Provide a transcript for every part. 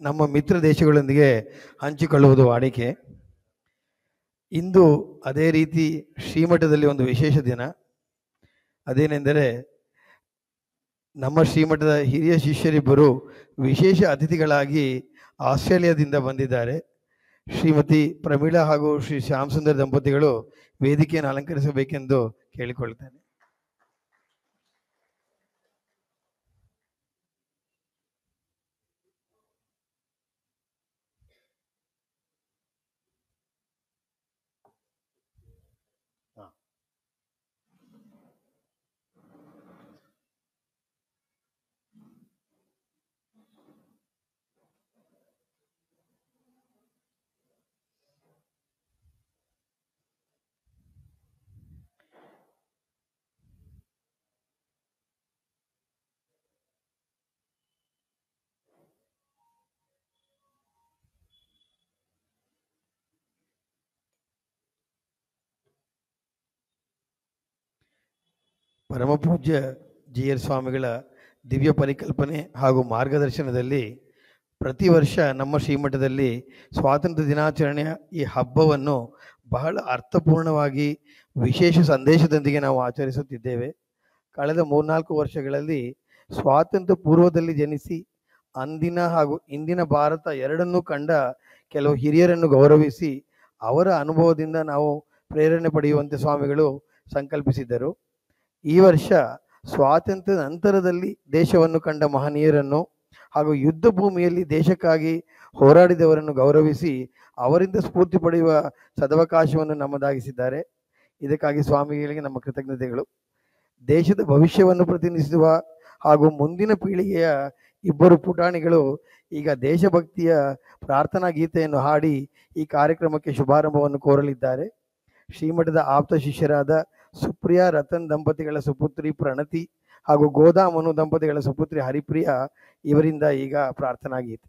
ನಮ್ಮ ಮಿತ್ರ ದೇಶಗಳೊಂದಿಗೆ ಹಂಚಿಕೊಳ್ಳುವುದು ವಾಡಿಕೆ. ಇಂದು ಅದೇ ರೀತಿ ಶ್ರೀಮಠದಲ್ಲಿ ಒಂದು ವಿಶೇಷ ದಿನ. ಅದೇನೆಂದರೆ ನಮ್ಮ ಶ್ರೀಮಠದ ಹಿರಿಯ ಶಿಷ್ಯರಿಬ್ಬರು ವಿಶೇಷ ಅತಿಥಿಗಳಾಗಿ ಆಸ್ಟ್ರೇಲಿಯಾದಿಂದ ಬಂದಿದ್ದಾರೆ. ಶ್ರೀಮತಿ ಪ್ರಮೀಳಾ ಹಾಗೂ ಶ್ರೀ ಶ್ಯಾಮ್ ಸುಂದರ್ ದಂಪತಿಗಳು ವೇದಿಕೆಯನ್ನು ಅಲಂಕರಿಸಬೇಕೆಂದು ಕೇಳಿಕೊಳ್ಳುತ್ತೇನೆ. ಪರಮಪೂಜ್ಯ ಜಿ.ಎಲ್. ಸ್ವಾಮಿಗಳ ದಿವ್ಯ ಪರಿಕಲ್ಪನೆ ಹಾಗೂ ಮಾರ್ಗದರ್ಶನದಲ್ಲಿ ಪ್ರತಿ ವರ್ಷ ನಮ್ಮ ಶ್ರೀಮಠದಲ್ಲಿ ಸ್ವಾತಂತ್ರ್ಯ ದಿನಾಚರಣೆಯ ಈ ಹಬ್ಬವನ್ನು ಬಹಳ ಅರ್ಥಪೂರ್ಣವಾಗಿ ವಿಶೇಷ ಸಂದೇಶದೊಂದಿಗೆ ನಾವು ಆಚರಿಸುತ್ತಿದ್ದೇವೆ. ಕಳೆದ 3-4 ವರ್ಷಗಳಲ್ಲಿ ಸ್ವಾತಂತ್ರ್ಯ ಪೂರ್ವದಲ್ಲಿ ಜನಿಸಿ ಅಂದಿನ ಹಾಗೂ ಇಂದಿನ ಭಾರತ ಎರಡನ್ನೂ ಕಂಡ ಕೆಲವು ಹಿರಿಯರನ್ನು ಗೌರವಿಸಿ ಅವರ ಅನುಭವದಿಂದ ನಾವು ಪ್ರೇರಣೆ ಪಡೆಯುವಂತೆ ಸ್ವಾಮಿಗಳು ಸಂಕಲ್ಪಿಸಿದ್ದರು. ಈ ವರ್ಷ ಸ್ವಾತಂತ್ರ್ಯ ನಂತರದಲ್ಲಿ ದೇಶವನ್ನು ಕಂಡ ಮಹನೀಯರನ್ನು ಹಾಗೂ ಯುದ್ಧ ಭೂಮಿಯಲ್ಲಿ ದೇಶಕ್ಕಾಗಿ ಹೋರಾಡಿದವರನ್ನು ಗೌರವಿಸಿ ಅವರಿಂದ ಸ್ಫೂರ್ತಿ ಪಡೆಯುವ ಸದವಕಾಶವನ್ನು ನಮ್ಮದಾಗಿಸಿದ್ದಾರೆ. ಇದಕ್ಕಾಗಿ ಸ್ವಾಮಿಗಳಿಗೆ ನಮ್ಮ ಕೃತಜ್ಞತೆಗಳು. ದೇಶದ ಭವಿಷ್ಯವನ್ನು ಪ್ರತಿನಿಧಿಸುವ ಹಾಗೂ ಮುಂದಿನ ಪೀಳಿಗೆಯ ಇಬ್ಬರು ಪುಟಾಣಿಗಳು ಈಗ ದೇಶಭಕ್ತಿಯ ಪ್ರಾರ್ಥನಾ ಗೀತೆಯನ್ನು ಹಾಡಿ ಈ ಕಾರ್ಯಕ್ರಮಕ್ಕೆ ಶುಭಾರಂಭವನ್ನು ಕೋರಲಿದ್ದಾರೆ. ಶ್ರೀಮಠದ ಆಪ್ತ ಶಿಷ್ಯರಾದ ಸುಪ್ರಿಯಾ ರತನ್ ದಂಪತಿಗಳ ಸುಪುತ್ರಿ ಪ್ರಣತಿ ಹಾಗೂ ಗೋದಾ ಮನು ದಂಪತಿಗಳ ಸುಪುತ್ರಿ ಹರಿಪ್ರಿಯಾ ಇವರಿಂದ ಈಗ ಪ್ರಾರ್ಥನಾ ಗೀತೆ.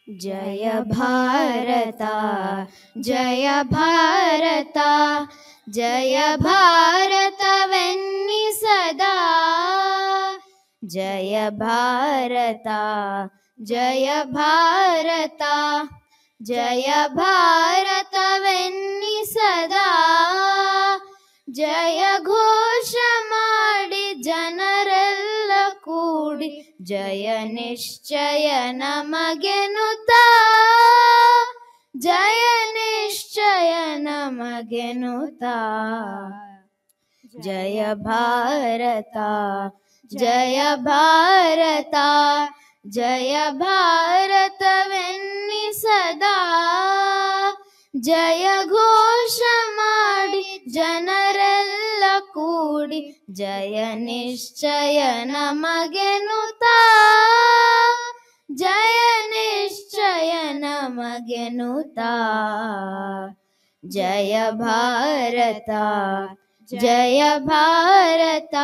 ಜಯ ಭಾರತ ಜಯ ಭಾರತ ಜಯ ಭಾರತವೆನ್ನಿ ಸದಾ. ಜಯ ಭಾರತ ಜಯ ಭಾರತ ಜಯ ಭಾರತವೆನ್ನಿ ಸದಾ. ಜಯ ಘೋಷ ಮಾಡಿ ಜನರೆಲ್ಲ ಕೂಡಿ ಜಯ ನಿಶ್ಚಯ ನಮಗೆನುತಾ. ಜಯ ನಿಶ್ಚಯ ನಮಗೆನುತಾ. ಜಯ ಭಾರತ ಜಯ ಭಾರತ ಜಯ ಭಾರತವೆನ್ನಿ ಸದಾ. ಜಯ ಘೋಷ ಮಾಡಿ ಜನರೆಲ್ಲ ಕೂಡಿ ಜಯ ನಿಶ್ಚಯ ನಮಗೆನುತಾ. ಜಯ ನಿಶ್ಚಯ ನಮಗೆನುತಾ. ಜಯ ಭಾರತ ಜಯ ಭಾರತ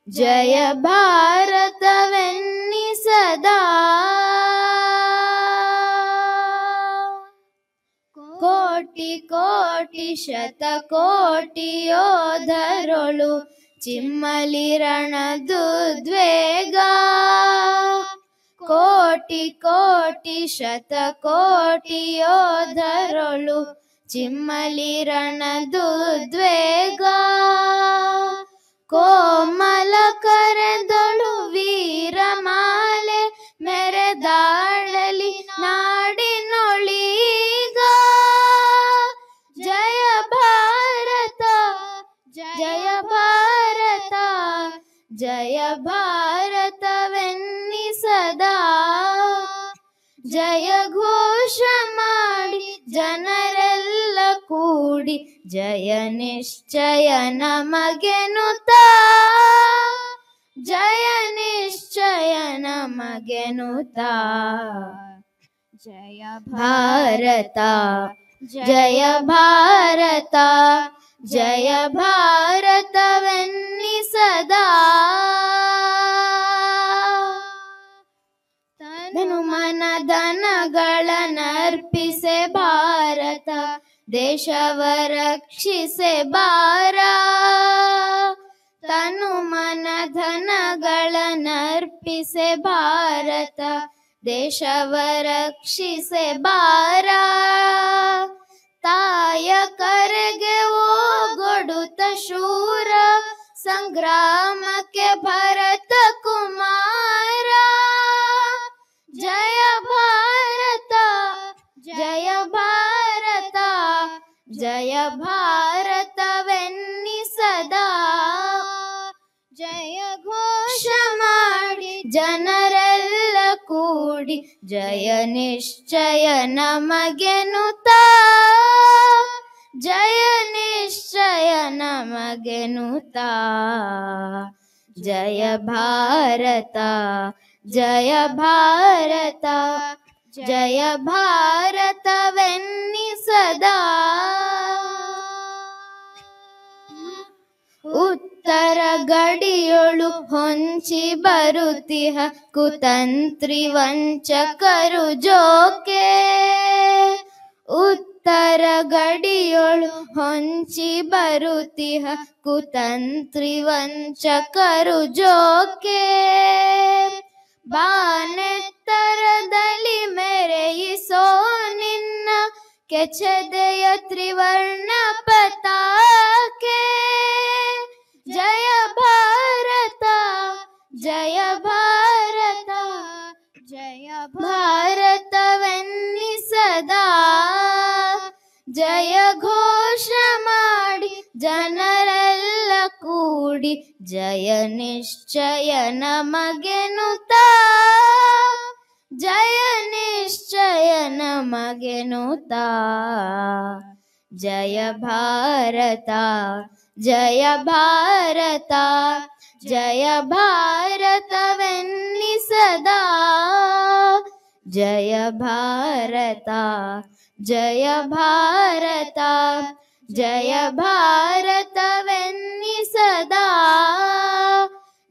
ಜಯ ಭಾರತವೆನ್ನಿ ಸದಾ. ಕೋಟಿ ಕೋಟಿ ಶತಕೋಟಿ ಯೋಧರೊಳು ಚಿಮ್ಮಲಿ ರಣದುದ್ವೇಗ. ಕೋಟಿ ಕೋಟಿ ಶತಕೋಟಿ ಯೋಧರೊಳು ಚಿಮ್ಮಲಿ ರಣದುದ್ವೇಗ. ಕೋಮಲ ಕರೆದೊಳು ವೀರಮಾಲೆ ಮೆರೆದಾಳಲಿ ನಾಡಿನೊಳೀಗ. ಜಯ ಭಾರತ ಜಯ ಭಾರತ ಜಯ ಭಾರತವೆನ್ನಿ ಸದಾ. ಜಯ ಘೋಷ ಮಾಡಿ ಜನರೆಲ್ಲ ಕೂಡಿ ಜಯ ನಿಶ್ಚಯ ನಮಗೆನುತ ಜಯ ನಿಶ್ಚಯ ನಮಗೆನುತ ಜಯ ಭಾರತ ಜಯ ಭಾರತ ಜಯ ಭಾರತವೆನ್ನಿ ಸದಾ ತನು ಮನ ಧನಗಳನ್ನರ್ಪಿಸೆ ಭಾರತ ದೇಶವ ರಕ್ಷಿಸೆ ಬಾರ ತನು ಮನ ಧನಗಳನ್ನರ್ಪಿಸೆ ಭಾರತ ದೇಶವ ರಕ್ಷಿಸೆ ಬಾರ ತಾಯ ಕರೆಗೆ ಓಗೊಡುತ್ತ ಶೂರ ಸಂಗ್ರಾಮಕ್ಕೆ ಭರತ ಕುಮಾರ ಜಯ ಭಾರತ ಜಯ ಭಾರತ ಜಯ ಭಾರತವೆನ್ನಿ ಸದಾ ಜಯ ಘೋಷ ಮಾಡಿ ಜನರೆಲ್ಲ ಕೂಡಿ ಜಯ ನಿಶ್ಚಯ ನಮಗೆನುತ ಜಯ ನಿಶ್ಚಯ ನಮಗೆನುತ ಜಯ ಭಾರತ ಜಯ ಭಾರತ ಜಯ ಭಾರತವೆನ್ನಿ ಸದಾ ಉತ್ತರ ಗಡಿಯೊಳು ಹೊಂಚಿ ಬರುತ್ತಿಹ ಕುತಂತ್ರಿ ವಂಚಕರು ಜೋಕೆ ಉತ್ತರ ಗಡಿಯೊಳು ಹೊಂಚಿ ಬರುತ್ತಿಹ ಕುತಂತ್ರಿ ವಂಚಕರು ಜೋಕೆ ಬಾನೆತ್ತರದಲ್ಲಿ ಮೆರೆಯಿಸೋ ನಿನ್ನ ಕೆಚ್ಚದೆಯ ತ್ರಿವರ್ಣ ಪತಾಕೆ ಜಯ ಭಾರತ ಜಯ ಭಾರತ ಜಯ ಭಾರತವೆನ್ನಿ ಸದಾ ಜಯ ಘೋಷ ಮಾಡಿ ಜನರೆಲ್ಲ ಕೂಡಿ ಜಯ ನಿಶ್ಚಯ ನಮಗೆನುತ ಜಯ ನಿಶ್ಚಯ ನಮಗೆನುತ ಜಯ ಭಾರತ ಜಯ ಭಾರತ ಜಯ ಭಾರತವೆನ್ನಿ ಸದಾ ಜಯ ಭಾರತ ಜಯ ಭಾರತ ಜಯ ಭಾರತವೆನ್ನಿ ಸದಾ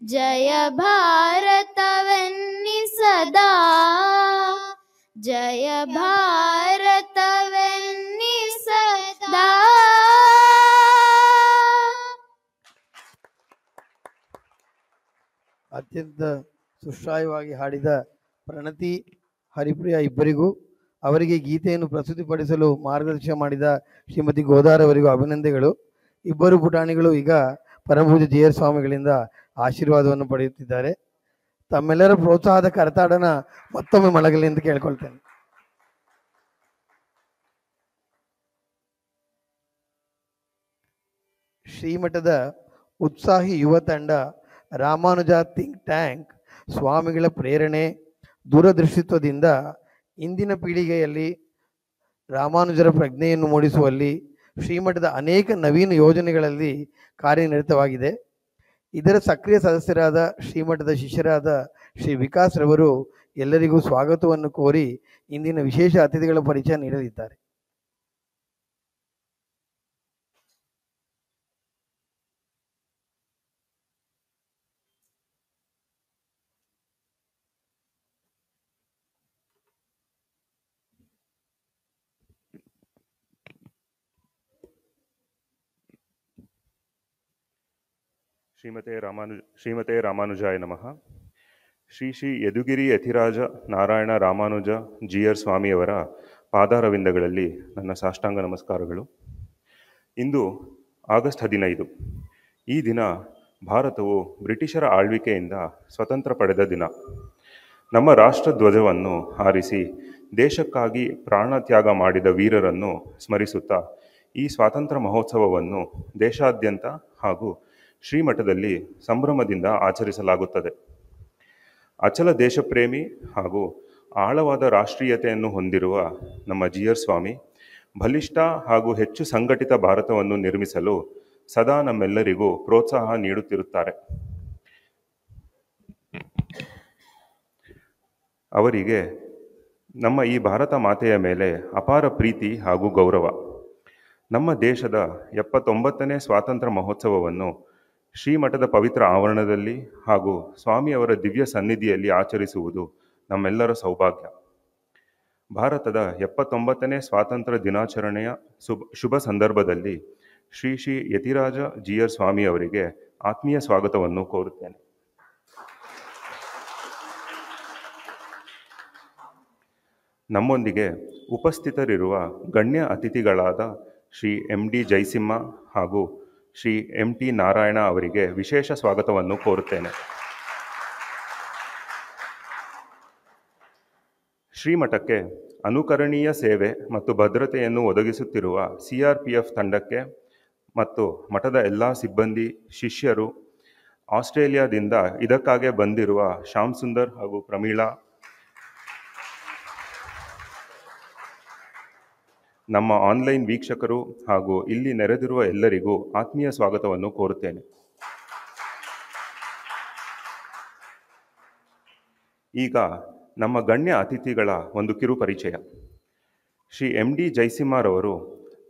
ಜಯ ಭಾರತವೆನ್ನಿ ಸದಾ ಜಯ ಭಾರತವೆನ್ನಿ ಸದಾ. ಅತ್ಯಂತ ಸುಶ್ರಾವ್ಯವಾಗಿ ಹಾಡಿದ ಪ್ರಣತಿ ಹರಿಪ್ರಿಯ ಇಬ್ಬರಿಗೂ ಅವರಿಗೆ ಗೀತೆಯನ್ನು ಪ್ರಸ್ತುತಿಪಡಿಸಲು ಮಾರ್ಗದರ್ಶನ ಮಾಡಿದ ಶ್ರೀಮತಿ ಗೋದಾರ್ ಅವರಿಗೂ ಅಭಿನಂದನೆಗಳು. ಇಬ್ಬರು ಪುಟಾಣಿಗಳು ಈಗ ಪರಮಪೂಜ್ಯ ಜಿ ಆರ್ ಸ್ವಾಮಿಗಳಿಂದ ಆಶೀರ್ವಾದವನ್ನು ಪಡೆಯುತ್ತಿದ್ದಾರೆ. ತಮ್ಮೆಲ್ಲರ ಪ್ರೋತ್ಸಾಹದ ಕರತಾಡನ ಮತ್ತೊಮ್ಮೆ ಮೊಳಗಲಿ ಎಂದು ಕೇಳ್ಕೊಳ್ತೇನೆ. ಶ್ರೀಮಠದ ಉತ್ಸಾಹಿ ಯುವ ತಂಡ ರಾಮಾನುಜ ಥಿಂಕ್ ಟ್ಯಾಂಕ್ ಸ್ವಾಮಿಗಳ ಪ್ರೇರಣೆ ದೂರದೃಷ್ಟಿತ್ವದಿಂದ ಇಂದಿನ ಪೀಳಿಗೆಯಲ್ಲಿ ರಾಮಾನುಜರ ಪ್ರಜ್ಞೆಯನ್ನು ಮೂಡಿಸುವಲ್ಲಿ ಶ್ರೀಮಠದ ಅನೇಕ ನವೀನ ಯೋಜನೆಗಳಲ್ಲಿ ಕಾರ್ಯನಿರತವಾಗಿದೆ. ಇದರ ಸಕ್ರಿಯ ಸದಸ್ಯರಾದ ಶ್ರೀಮಠದ ಶಿಷ್ಯರಾದ ಶ್ರೀ ವಿಕಾಸ್ ರವರು ಎಲ್ಲರಿಗೂ ಸ್ವಾಗತವನ್ನು ಕೋರಿ ಇಂದಿನ ವಿಶೇಷ ಅತಿಥಿಗಳ ಪರಿಚಯ ನೀಡಲಿದ್ದಾರೆ. ಶ್ರೀಮತೆ ರಾಮಾನುಜಾಯ ನಮಃ. ಶ್ರೀ ಶ್ರೀ ಯದುಗಿರಿ ಯತಿರಾಜ ನಾರಾಯಣ ರಾಮಾನುಜ ಜಿ ಆರ್ ಸ್ವಾಮಿಯವರ ಪಾದಾರವಿಂದಗಳಲ್ಲಿ ನನ್ನ ಸಾಷ್ಟಾಂಗ ನಮಸ್ಕಾರಗಳು. ಇಂದು ಆಗಸ್ಟ್ 15. ಈ ದಿನ ಭಾರತವು ಬ್ರಿಟಿಷರ ಆಳ್ವಿಕೆಯಿಂದ ಸ್ವತಂತ್ರ ಪಡೆದ ದಿನ. ನಮ್ಮ ರಾಷ್ಟ್ರಧ್ವಜವನ್ನು ಹಾರಿಸಿ ದೇಶಕ್ಕಾಗಿ ಪ್ರಾಣತ್ಯಾಗ ಮಾಡಿದ ವೀರರನ್ನು ಸ್ಮರಿಸುತ್ತಾ ಈ ಸ್ವಾತಂತ್ರ್ಯ ಮಹೋತ್ಸವವನ್ನು ದೇಶಾದ್ಯಂತ ಹಾಗೂ ಶ್ರೀಮಠದಲ್ಲಿ ಸಂಭ್ರಮದಿಂದ ಆಚರಿಸಲಾಗುತ್ತದೆ. ಅಚಲ ದೇಶಪ್ರೇಮಿ ಹಾಗೂ ಆಳವಾದ ರಾಷ್ಟ್ರೀಯತೆಯನ್ನು ಹೊಂದಿರುವ ನಮ್ಮ ಜಿ ಆರ್ ಸ್ವಾಮಿ ಬಲಿಷ್ಠ ಹಾಗೂ ಹೆಚ್ಚು ಸಂಘಟಿತ ಭಾರತವನ್ನು ನಿರ್ಮಿಸಲು ಸದಾ ನಮ್ಮೆಲ್ಲರಿಗೂ ಪ್ರೋತ್ಸಾಹ ನೀಡುತ್ತಿರುತ್ತಾರೆ. ಅವರಿಗೆ ನಮ್ಮ ಈ ಭಾರತ ಮಾತೆಯ ಮೇಲೆ ಅಪಾರ ಪ್ರೀತಿ ಹಾಗೂ ಗೌರವ. ನಮ್ಮ ದೇಶದ 79ನೇ ಸ್ವಾತಂತ್ರ್ಯ ಮಹೋತ್ಸವವನ್ನು ಶ್ರೀಮಠದ ಪವಿತ್ರ ಆವರಣದಲ್ಲಿ ಹಾಗೂ ಸ್ವಾಮಿಯವರ ದಿವ್ಯ ಸನ್ನಿಧಿಯಲ್ಲಿ ಆಚರಿಸುವುದು ನಮ್ಮೆಲ್ಲರ ಸೌಭಾಗ್ಯ. ಭಾರತದ 79ನೇ ಸ್ವಾತಂತ್ರ್ಯ ದಿನಾಚರಣೆಯ ಶುಭ ಸಂದರ್ಭದಲ್ಲಿ ಶ್ರೀ ಶ್ರೀ ಯತಿರಾಜ ಜಿಯರ್ ಸ್ವಾಮಿಯವರಿಗೆ ಆತ್ಮೀಯ ಸ್ವಾಗತವನ್ನು ಕೋರುತ್ತೇನೆ. ನಮ್ಮೊಂದಿಗೆ ಉಪಸ್ಥಿತರಿರುವ ಗಣ್ಯ ಅತಿಥಿಗಳಾದ ಶ್ರೀ ಎಂ.ಡಿ. ಜಯಸಿಂಹ ಹಾಗೂ ಶ್ರೀ ಎಂ.ಟಿ. ನಾರಾಯಣ ಅವರಿಗೆ ವಿಶೇಷ ಸ್ವಾಗತವನ್ನು ಕೋರುತ್ತೇನೆ. ಶ್ರೀಮಠಕ್ಕೆ ಅನುಕರಣೀಯ ಸೇವೆ ಮತ್ತು ಭದ್ರತೆಯನ್ನು ಒದಗಿಸುತ್ತಿರುವ CRPF ತಂಡಕ್ಕೆ ಮತ್ತು ಮಠದ ಎಲ್ಲ ಸಿಬ್ಬಂದಿ, ಶಿಷ್ಯರು, ಆಸ್ಟ್ರೇಲಿಯಾದಿಂದ ಇದಕ್ಕಾಗಿ ಬಂದಿರುವ ಶ್ಯಾಮ್ ಸುಂದರ್ ಹಾಗೂ ಪ್ರಮೀಳಾ, ನಮ್ಮ ಆನ್ಲೈನ್ ವೀಕ್ಷಕರು ಹಾಗೂ ಇಲ್ಲಿ ನೆರೆದಿರುವ ಎಲ್ಲರಿಗೂ ಆತ್ಮೀಯ ಸ್ವಾಗತವನ್ನು ಕೋರುತ್ತೇನೆ. ಈಗ ನಮ್ಮ ಗಣ್ಯ ಅತಿಥಿಗಳ ಒಂದು ಕಿರು ಪರಿಚಯ. ಶ್ರೀ ಎಂ.ಡಿ. ಜಯಸಿಂಹರವರು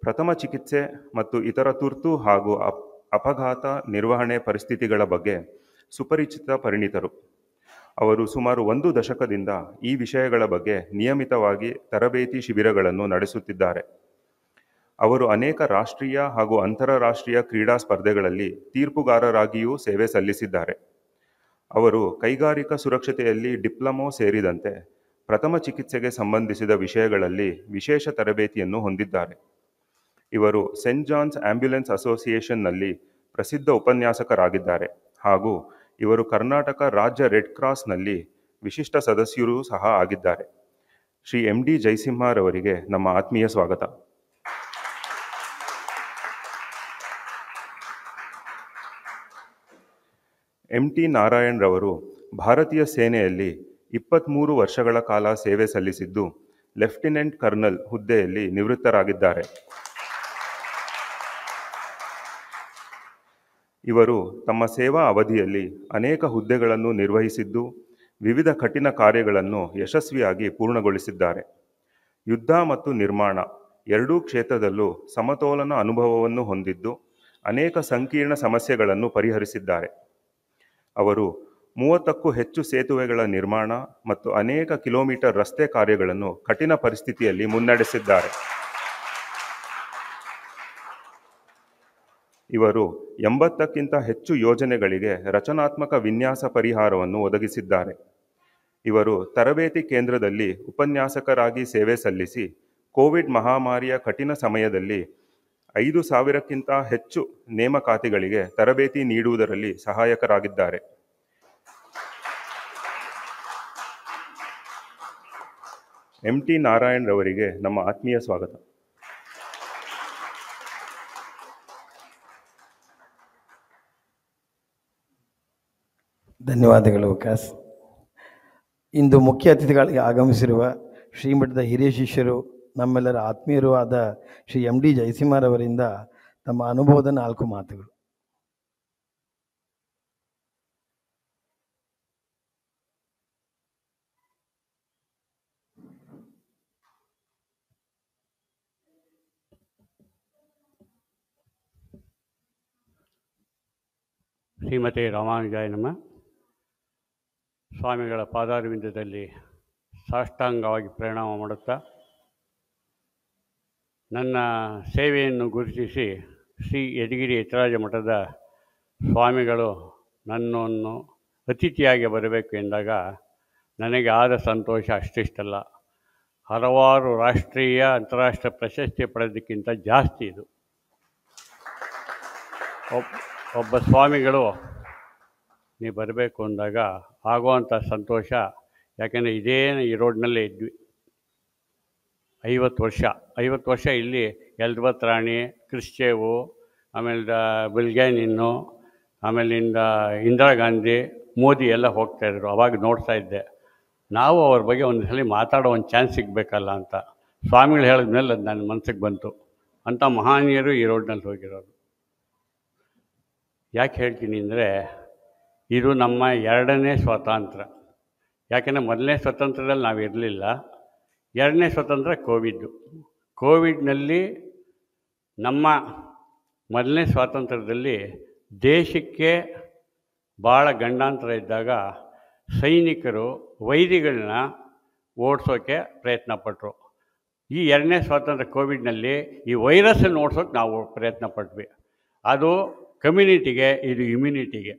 ಪ್ರಥಮ ಚಿಕಿತ್ಸೆ ಮತ್ತು ಇತರ ತುರ್ತು ಹಾಗೂ ಅಪಘಾತ ನಿರ್ವಹಣೆ ಪರಿಸ್ಥಿತಿಗಳ ಬಗ್ಗೆ ಸುಪರಿಚಿತ ಪರಿಣಿತರು. ಅವರು ಸುಮಾರು 1 ದಶಕದಿಂದ ಈ ವಿಷಯಗಳ ಬಗ್ಗೆ ನಿಯಮಿತವಾಗಿ ತರಬೇತಿ ಶಿಬಿರಗಳನ್ನು ನಡೆಸುತ್ತಿದ್ದಾರೆ. ಅವರು ಅನೇಕ ರಾಷ್ಟ್ರೀಯ ಹಾಗೂ ಅಂತಾರಾಷ್ಟ್ರೀಯ ಕ್ರೀಡಾ ಸ್ಪರ್ಧೆಗಳಲ್ಲಿ ತೀರ್ಪುಗಾರರಾಗಿಯೂ ಸೇವೆ ಸಲ್ಲಿಸಿದ್ದಾರೆ. ಅವರು ಕೈಗಾರಿಕಾ ಸುರಕ್ಷತೆಯಲ್ಲಿ ಡಿಪ್ಲೊಮೊ ಸೇರಿದಂತೆ ಪ್ರಥಮ ಚಿಕಿತ್ಸೆಗೆ ಸಂಬಂಧಿಸಿದ ವಿಷಯಗಳಲ್ಲಿ ವಿಶೇಷ ತರಬೇತಿಯನ್ನು ಹೊಂದಿದ್ದಾರೆ. ಇವರು ಸೆಂಟ್ ಜಾನ್ಸ್ ಆಂಬ್ಯುಲೆನ್ಸ್ ಅಸೋಸಿಯೇಷನ್ನಲ್ಲಿ ಪ್ರಸಿದ್ಧ ಉಪನ್ಯಾಸಕರಾಗಿದ್ದಾರೆ ಹಾಗೂ ಇವರು ಕರ್ನಾಟಕ ರಾಜ್ಯ ರೆಡ್ ಕ್ರಾಸ್ನಲ್ಲಿ ವಿಶಿಷ್ಟ ಸದಸ್ಯರೂ ಸಹ ಆಗಿದ್ದಾರೆ. ಶ್ರೀ ಎಂ.ಡಿ. ಜಯಸಿಂಹರವರಿಗೆ ನಮ್ಮ ಆತ್ಮೀಯ ಸ್ವಾಗತ. ಎಂ.ಟಿ. ನಾರಾಯಣ್ ರವರು ಭಾರತೀಯ ಸೇನೆಯಲ್ಲಿ 23 ವರ್ಷಗಳ ಕಾಲ ಸೇವೆ ಸಲ್ಲಿಸಿದ್ದು ಲೆಫ್ಟಿನೆಂಟ್ ಕರ್ನಲ್ ಹುದ್ದೆಯಲ್ಲಿ ನಿವೃತ್ತರಾಗಿದ್ದಾರೆ. ಇವರು ತಮ್ಮ ಸೇವಾ ಅವಧಿಯಲ್ಲಿ ಅನೇಕ ಹುದ್ದೆಗಳನ್ನು ನಿರ್ವಹಿಸಿದ್ದು ವಿವಿಧ ಕಠಿಣ ಕಾರ್ಯಗಳನ್ನು ಯಶಸ್ವಿಯಾಗಿ ಪೂರ್ಣಗೊಳಿಸಿದ್ದಾರೆ. ಯುದ್ಧ ಮತ್ತು ನಿರ್ಮಾಣ ಎರಡೂ ಕ್ಷೇತ್ರದಲ್ಲೂ ಸಮತೋಲನ ಅನುಭವವನ್ನು ಹೊಂದಿದ್ದು ಅನೇಕ ಸಂಕೀರ್ಣ ಸಮಸ್ಯೆಗಳನ್ನು ಪರಿಹರಿಸಿದ್ದಾರೆ. ಅವರು 30ಕ್ಕೂ ಹೆಚ್ಚು ಸೇತುವೆಗಳ ನಿರ್ಮಾಣ ಮತ್ತು ಅನೇಕ ಕಿಲೋಮೀಟರ್ ರಸ್ತೆ ಕಾರ್ಯಗಳನ್ನು ಕಠಿಣ ಪರಿಸ್ಥಿತಿಯಲ್ಲಿ ಮುನ್ನಡೆಸಿದ್ದಾರೆ. ಇವರು 80ಕ್ಕಿಂತ ಹೆಚ್ಚು ಯೋಜನೆಗಳಿಗೆ ರಚನಾತ್ಮಕ ವಿನ್ಯಾಸ ಪರಿಹಾರವನ್ನು ಒದಗಿಸಿದ್ದಾರೆ. ಇವರು ತರಬೇತಿ ಕೇಂದ್ರದಲ್ಲಿ ಉಪನ್ಯಾಸಕರಾಗಿ ಸೇವೆ ಸಲ್ಲಿಸಿ ಕೋವಿಡ್ ಮಹಾಮಾರಿಯ ಕಠಿಣ ಸಮಯದಲ್ಲಿ 5,000ಕ್ಕಿಂತ ಹೆಚ್ಚು ನೇಮಕಾತಿಗಳಿಗೆ ತರಬೇತಿ ನೀಡುವುದರಲ್ಲಿ ಸಹಾಯಕರಾಗಿದ್ದಾರೆ. ಎಂ.ಟಿ. ನಾರಾಯಣ್ ರವರಿಗೆ ನಮ್ಮ ಆತ್ಮೀಯ ಸ್ವಾಗತ. ಧನ್ಯವಾದಗಳು ವಿಕಾಸ್. ಇಂದು ಮುಖ್ಯ ಅತಿಥಿಗಳಿಗೆ ಆಗಮಿಸಿರುವ ಶ್ರೀಮಠದ ಹಿರಿಯ ಶಿಷ್ಯರು, ನಮ್ಮೆಲ್ಲರ ಆತ್ಮೀಯರೂ ಆದ ಶ್ರೀ ಎಂ.ಡಿ. ಜಯಸಿಂಹರವರಿಂದ ತಮ್ಮ ಅನುಭವದ 4 ಮಾತುಗಳು. ಶ್ರೀಮತಿ ರಾಮಾನುಜಾಯ ನಮಃ. ಸ್ವಾಮಿಗಳ ಪಾದಾರವಿಂದದಲ್ಲಿ ಸಾಷ್ಟಾಂಗವಾಗಿ ಪ್ರಣಾಮ ಮಾಡುತ್ತಾ, ನನ್ನ ಸೇವೆಯನ್ನು ಗುರುತಿಸಿ ಶ್ರೀ ಯದುಗಿರಿ ಯತಿರಾಜ ಮಠದ ಸ್ವಾಮಿಗಳು ನನ್ನನ್ನು ಅತಿಥಿಯಾಗಿ ಬರಬೇಕು ಎಂದಾಗ ನನಗೆ ಆದ ಸಂತೋಷ ಅಷ್ಟಿಷ್ಟಲ್ಲ. ಹಲವಾರು ರಾಷ್ಟ್ರೀಯ ಅಂತಾರಾಷ್ಟ್ರೀಯ ಪ್ರಶಸ್ತಿ ಪಡೆದಕ್ಕಿಂತ ಜಾಸ್ತಿ ಇದು. ಒಬ್ಬ ಸ್ವಾಮಿಗಳು ನೀವು ಬರಬೇಕು ಅಂದಾಗ ಆಗುವಂಥ ಸಂತೋಷ. ಯಾಕೆಂದರೆ ಇದೇನು ಈ ರೋಡ್ನಲ್ಲೇ ಇದ್ವಿ 50 ವರ್ಷ ಇಲ್ಲಿ ಎಲ್ಬತ್ ರಾಣಿ, ಕ್ರಿಶ್ಚೇವು, ಆಮೇಲೆ ಬುಲ್ಗ್ಯಾನಿನ್ನು, ಆಮೇಲಿಂದ ಇಂದಿರಾ ಗಾಂಧಿ, ಮೋದಿ ಎಲ್ಲ ಹೋಗ್ತಾಯಿದ್ರು. ಅವಾಗ ನೋಡ್ತಾ ಇದ್ದೆ. ನಾವು ಅವ್ರ ಬಗ್ಗೆ ಒಂದು ಸಲ ಮಾತಾಡೋ ಒಂದು ಚಾನ್ಸ್ ಸಿಗಬೇಕಲ್ಲ ಅಂತ ಸ್ವಾಮಿಗಳು ಹೇಳಿದ್ಮೇಲೆ ಅದು ನನ್ನ ಮನಸ್ಸಿಗೆ ಬಂತು. ಅಂಥ ಮಹಾನೀಯರು ಈ ರೋಡ್ನಲ್ಲಿ ಹೋಗಿರೋದು. ಯಾಕೆ ಹೇಳ್ತೀನಿ ಅಂದರೆ, ಇದು ನಮ್ಮ 2ನೇ ಸ್ವಾತಂತ್ರ್ಯ. ಯಾಕೆಂದರೆ 1ನೇ ಸ್ವಾತಂತ್ರ್ಯದಲ್ಲಿ ನಾವು ಇರಲಿಲ್ಲ. 2ನೇ ಸ್ವಾತಂತ್ರ್ಯ ಕೋವಿಡ್ನಲ್ಲಿ ನಮ್ಮ 1ನೇ ಸ್ವಾತಂತ್ರ್ಯದಲ್ಲಿ ದೇಶಕ್ಕೆ ಭಾಳ ಗಂಡಾಂತರ ಇದ್ದಾಗ ಸೈನಿಕರು ವೈರಿಗಳನ್ನ ಓಡಿಸೋಕ್ಕೆ ಪ್ರಯತ್ನ ಪಟ್ಟರು. ಈ 2ನೇ ಸ್ವಾತಂತ್ರ್ಯ ಕೋವಿಡ್ನಲ್ಲಿ ಈ ವೈರಸ್ಸನ್ನು ಓಡಿಸೋಕೆ ನಾವು ಪ್ರಯತ್ನ ಪಟ್ವಿ. ಅದು ಕಮ್ಯುನಿಟಿಗೆ, ಇದು ಇಮ್ಯುನಿಟಿಗೆ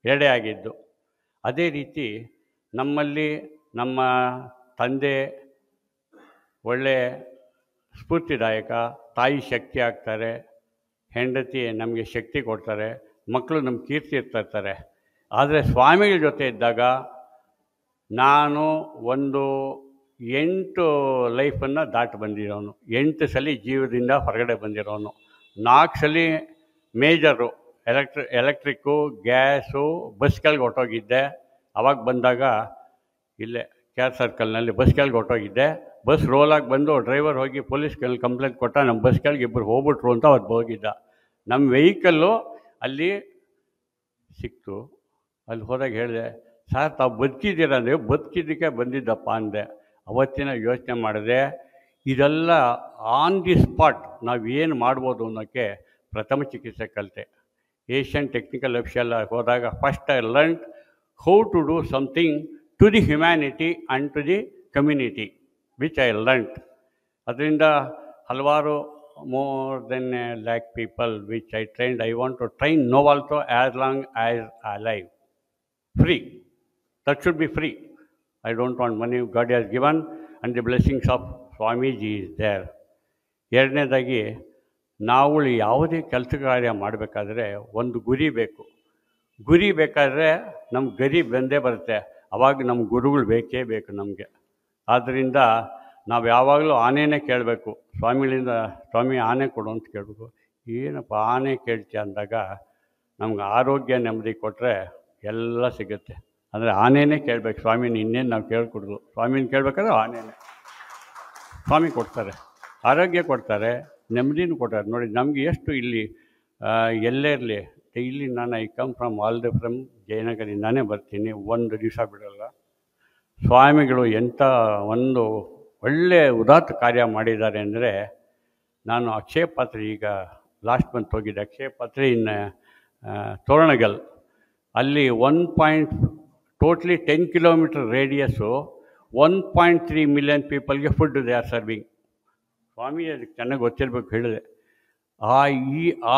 ಎರಡೇ ಆಗಿದ್ದು. ಅದೇ ರೀತಿ ನಮ್ಮಲ್ಲಿ ನಮ್ಮ ತಂದೆ ಒಳ್ಳೆಯ ಸ್ಫೂರ್ತಿದಾಯಕ, ತಾಯಿ ಶಕ್ತಿ ಆಗ್ತಾರೆ, ಹೆಂಡತಿ ನಮಗೆ ಶಕ್ತಿ ಕೊಡ್ತಾರೆ, ಮಕ್ಕಳು ನಮ್ಮ ಕೀರ್ತಿ ಇರ್ತಿರ್ತಾರೆ. ಆದರೆ ಸ್ವಾಮಿಗಳ ಜೊತೆ ಇದ್ದಾಗ ನಾನು ಒಂದು 8 ಲೈಫನ್ನು ದಾಟಿ ಬಂದಿರೋನು, 8 ಸಲ ಜೀವದಿಂದ ಹೊರಗಡೆ ಬಂದಿರೋನು, 4 ಸಲ ಮೇಜರು ಎಲೆಕ್ಟ್ರಿಕ್ಕು, ಗ್ಯಾಸು, ಬಸ್ಗಳಿಗೆ ಹೊಟ್ಟೋಗಿದ್ದೆ. ಅವಾಗ ಬಂದಾಗ ಇಲ್ಲೇ KR ಸರ್ಕಲ್ನಲ್ಲಿ ಬಸ್ಗಳಿಗೆ ಹೊಟ್ಟೋಗಿದ್ದೆ. ಬಸ್ ರೋಲಾಗಿ ಬಂದು ಡ್ರೈವರ್ ಹೋಗಿ ಪೊಲೀಸ್ಗಳಲ್ಲಿ ಕಂಪ್ಲೇಂಟ್ ಕೊಟ್ಟ, ನಮ್ಮ ಬಸ್ಗಳಿಗೆ ಇಬ್ಬರು ಹೋಗ್ಬಿಟ್ರು ಅಂತ ಅವತ್ತು ಹೋಗಿದ್ದ. ನಮ್ಮ ವೆಹಿಕಲ್ಲು ಅಲ್ಲಿ ಸಿಕ್ತು. ಅಲ್ಲಿ ಹೋದಾಗ ಹೇಳಿದೆ, ಸರ್ ತಾವು ಬದುಕಿದ್ದೀರ ಅಂದರೆ ಬದುಕಿದ್ದಕ್ಕೆ ಬಂದಿದ್ದಪ್ಪ ಅಂದೆ. ಅವತ್ತಿನ ಯೋಚನೆ ಮಾಡಿದೆ, ಇದೆಲ್ಲ ಆನ್ ದಿ ಸ್ಪಾಟ್ ನಾವು ಏನು ಮಾಡ್ಬೋದು ಅನ್ನೋಕ್ಕೆ ಪ್ರಥಮ ಚಿಕಿತ್ಸೆ ಕಲಿತೆ. ಏಷ್ಯನ್ ಟೆಕ್ನಿಕಲ್ ಅಫಿಷಿಯಲ್ ಹೋದಾಗ first I learn how to do something to the humanity and to the community which I learnt. ಅದರಿಂದ ಹಲವಾರು more than 1,00,000 people which I trained. I want to train no also as long as alive. Free. That should be free. I don't want money. God has given and the blessings of Swamiji is there. ಎರಡನೇದಾಗಿ ನಾವು ಯಾವುದೇ ಕೆಲಸ ಕಾರ್ಯ ಮಾಡಬೇಕಾದ್ರೆ ಒಂದು ಗುರಿ ಬೇಕು. ಗುರಿ ಬೇಕಾದರೆ ನಮ್ಮ ಗರಿ ಬಂದೇ ಬರುತ್ತೆ. ಆವಾಗ ನಮ್ಮ ಗುರುಗಳು ಬೇಕೇ ಬೇಕು ನಮಗೆ. ಆದ್ದರಿಂದ ನಾವು ಯಾವಾಗಲೂ ಆನೆನೇ ಕೇಳಬೇಕು. ಸ್ವಾಮಿಗಳಿಂದ ಸ್ವಾಮಿ ಆನೆ ಕೊಡು ಅಂತ ಕೇಳಬೇಕು. ಏನಪ್ಪ ಆನೆ ಕೇಳ್ತೀಯ ಅಂದಾಗ ನಮ್ಗೆ ಆರೋಗ್ಯ ನೆಮ್ಮದಿ ಕೊಟ್ಟರೆ ಎಲ್ಲ ಸಿಗುತ್ತೆ. ಅಂದರೆ ಆನೆನೇ ಕೇಳಬೇಕು. ಸ್ವಾಮಿನ ಇನ್ನೇನು ನಾವು ಕೇಳ್ಕೊಡ್ದು. ಸ್ವಾಮಿನ ಕೇಳಬೇಕಾದ್ರೆ ಆನೆನೇ. ಸ್ವಾಮಿ ಕೊಡ್ತಾರೆ, ಆರೋಗ್ಯ ಕೊಡ್ತಾರೆ, ನೆಮ್ಮದಿನೂ ಕೊಡ್ತಾರೆ. ನೋಡಿ ನಮಗೆ ಎಷ್ಟು ಇಲ್ಲಿ ಎಲ್ಲೇ ಇರಲಿ, ಡೈಲಿ ನಾನು ಐ ಕಮ್ ಫ್ರಮ್ ಫ್ರಮ್ ಜಯನಗರಿಂದಾನೇ ಬರ್ತೀನಿ, ಒಂದು ದಿವಸ ಬಿಡೋಲ್ಲ. ಸ್ವಾಮಿಗಳು ಎಂಥ ಒಂದು ಒಳ್ಳೆಯ ಉದಾತ್ತ ಕಾರ್ಯ ಮಾಡಿದ್ದಾರೆ ಅಂದರೆ, ನಾನು ಅಕ್ಷಯ ಪಾತ್ರೆ ಈಗ ಲಾಸ್ಟ್ ಮಂತ್ ಹೋಗಿದ್ದೆ. ಅಕ್ಷಯ ಪಾತ್ರೆ ಇನ್ ತೋರಣಗಲ್, ಅಲ್ಲಿ ಟೋಟ್ಲಿ 10 ಕಿಲೋಮೀಟರ್ ರೇಡಿಯಸ್ಸು 1.3 ಮಿಲಿಯನ್ ಪೀಪಲ್ಗೆ ಫುಡ್ ದೇ ಆರ್ ಸರ್ವಿಂಗ್. ಸ್ವಾಮಿ ಅದಕ್ಕೆ ಚೆನ್ನಾಗಿ ಗೊತ್ತಿರಬೇಕು ಹೇಳಿದೆ.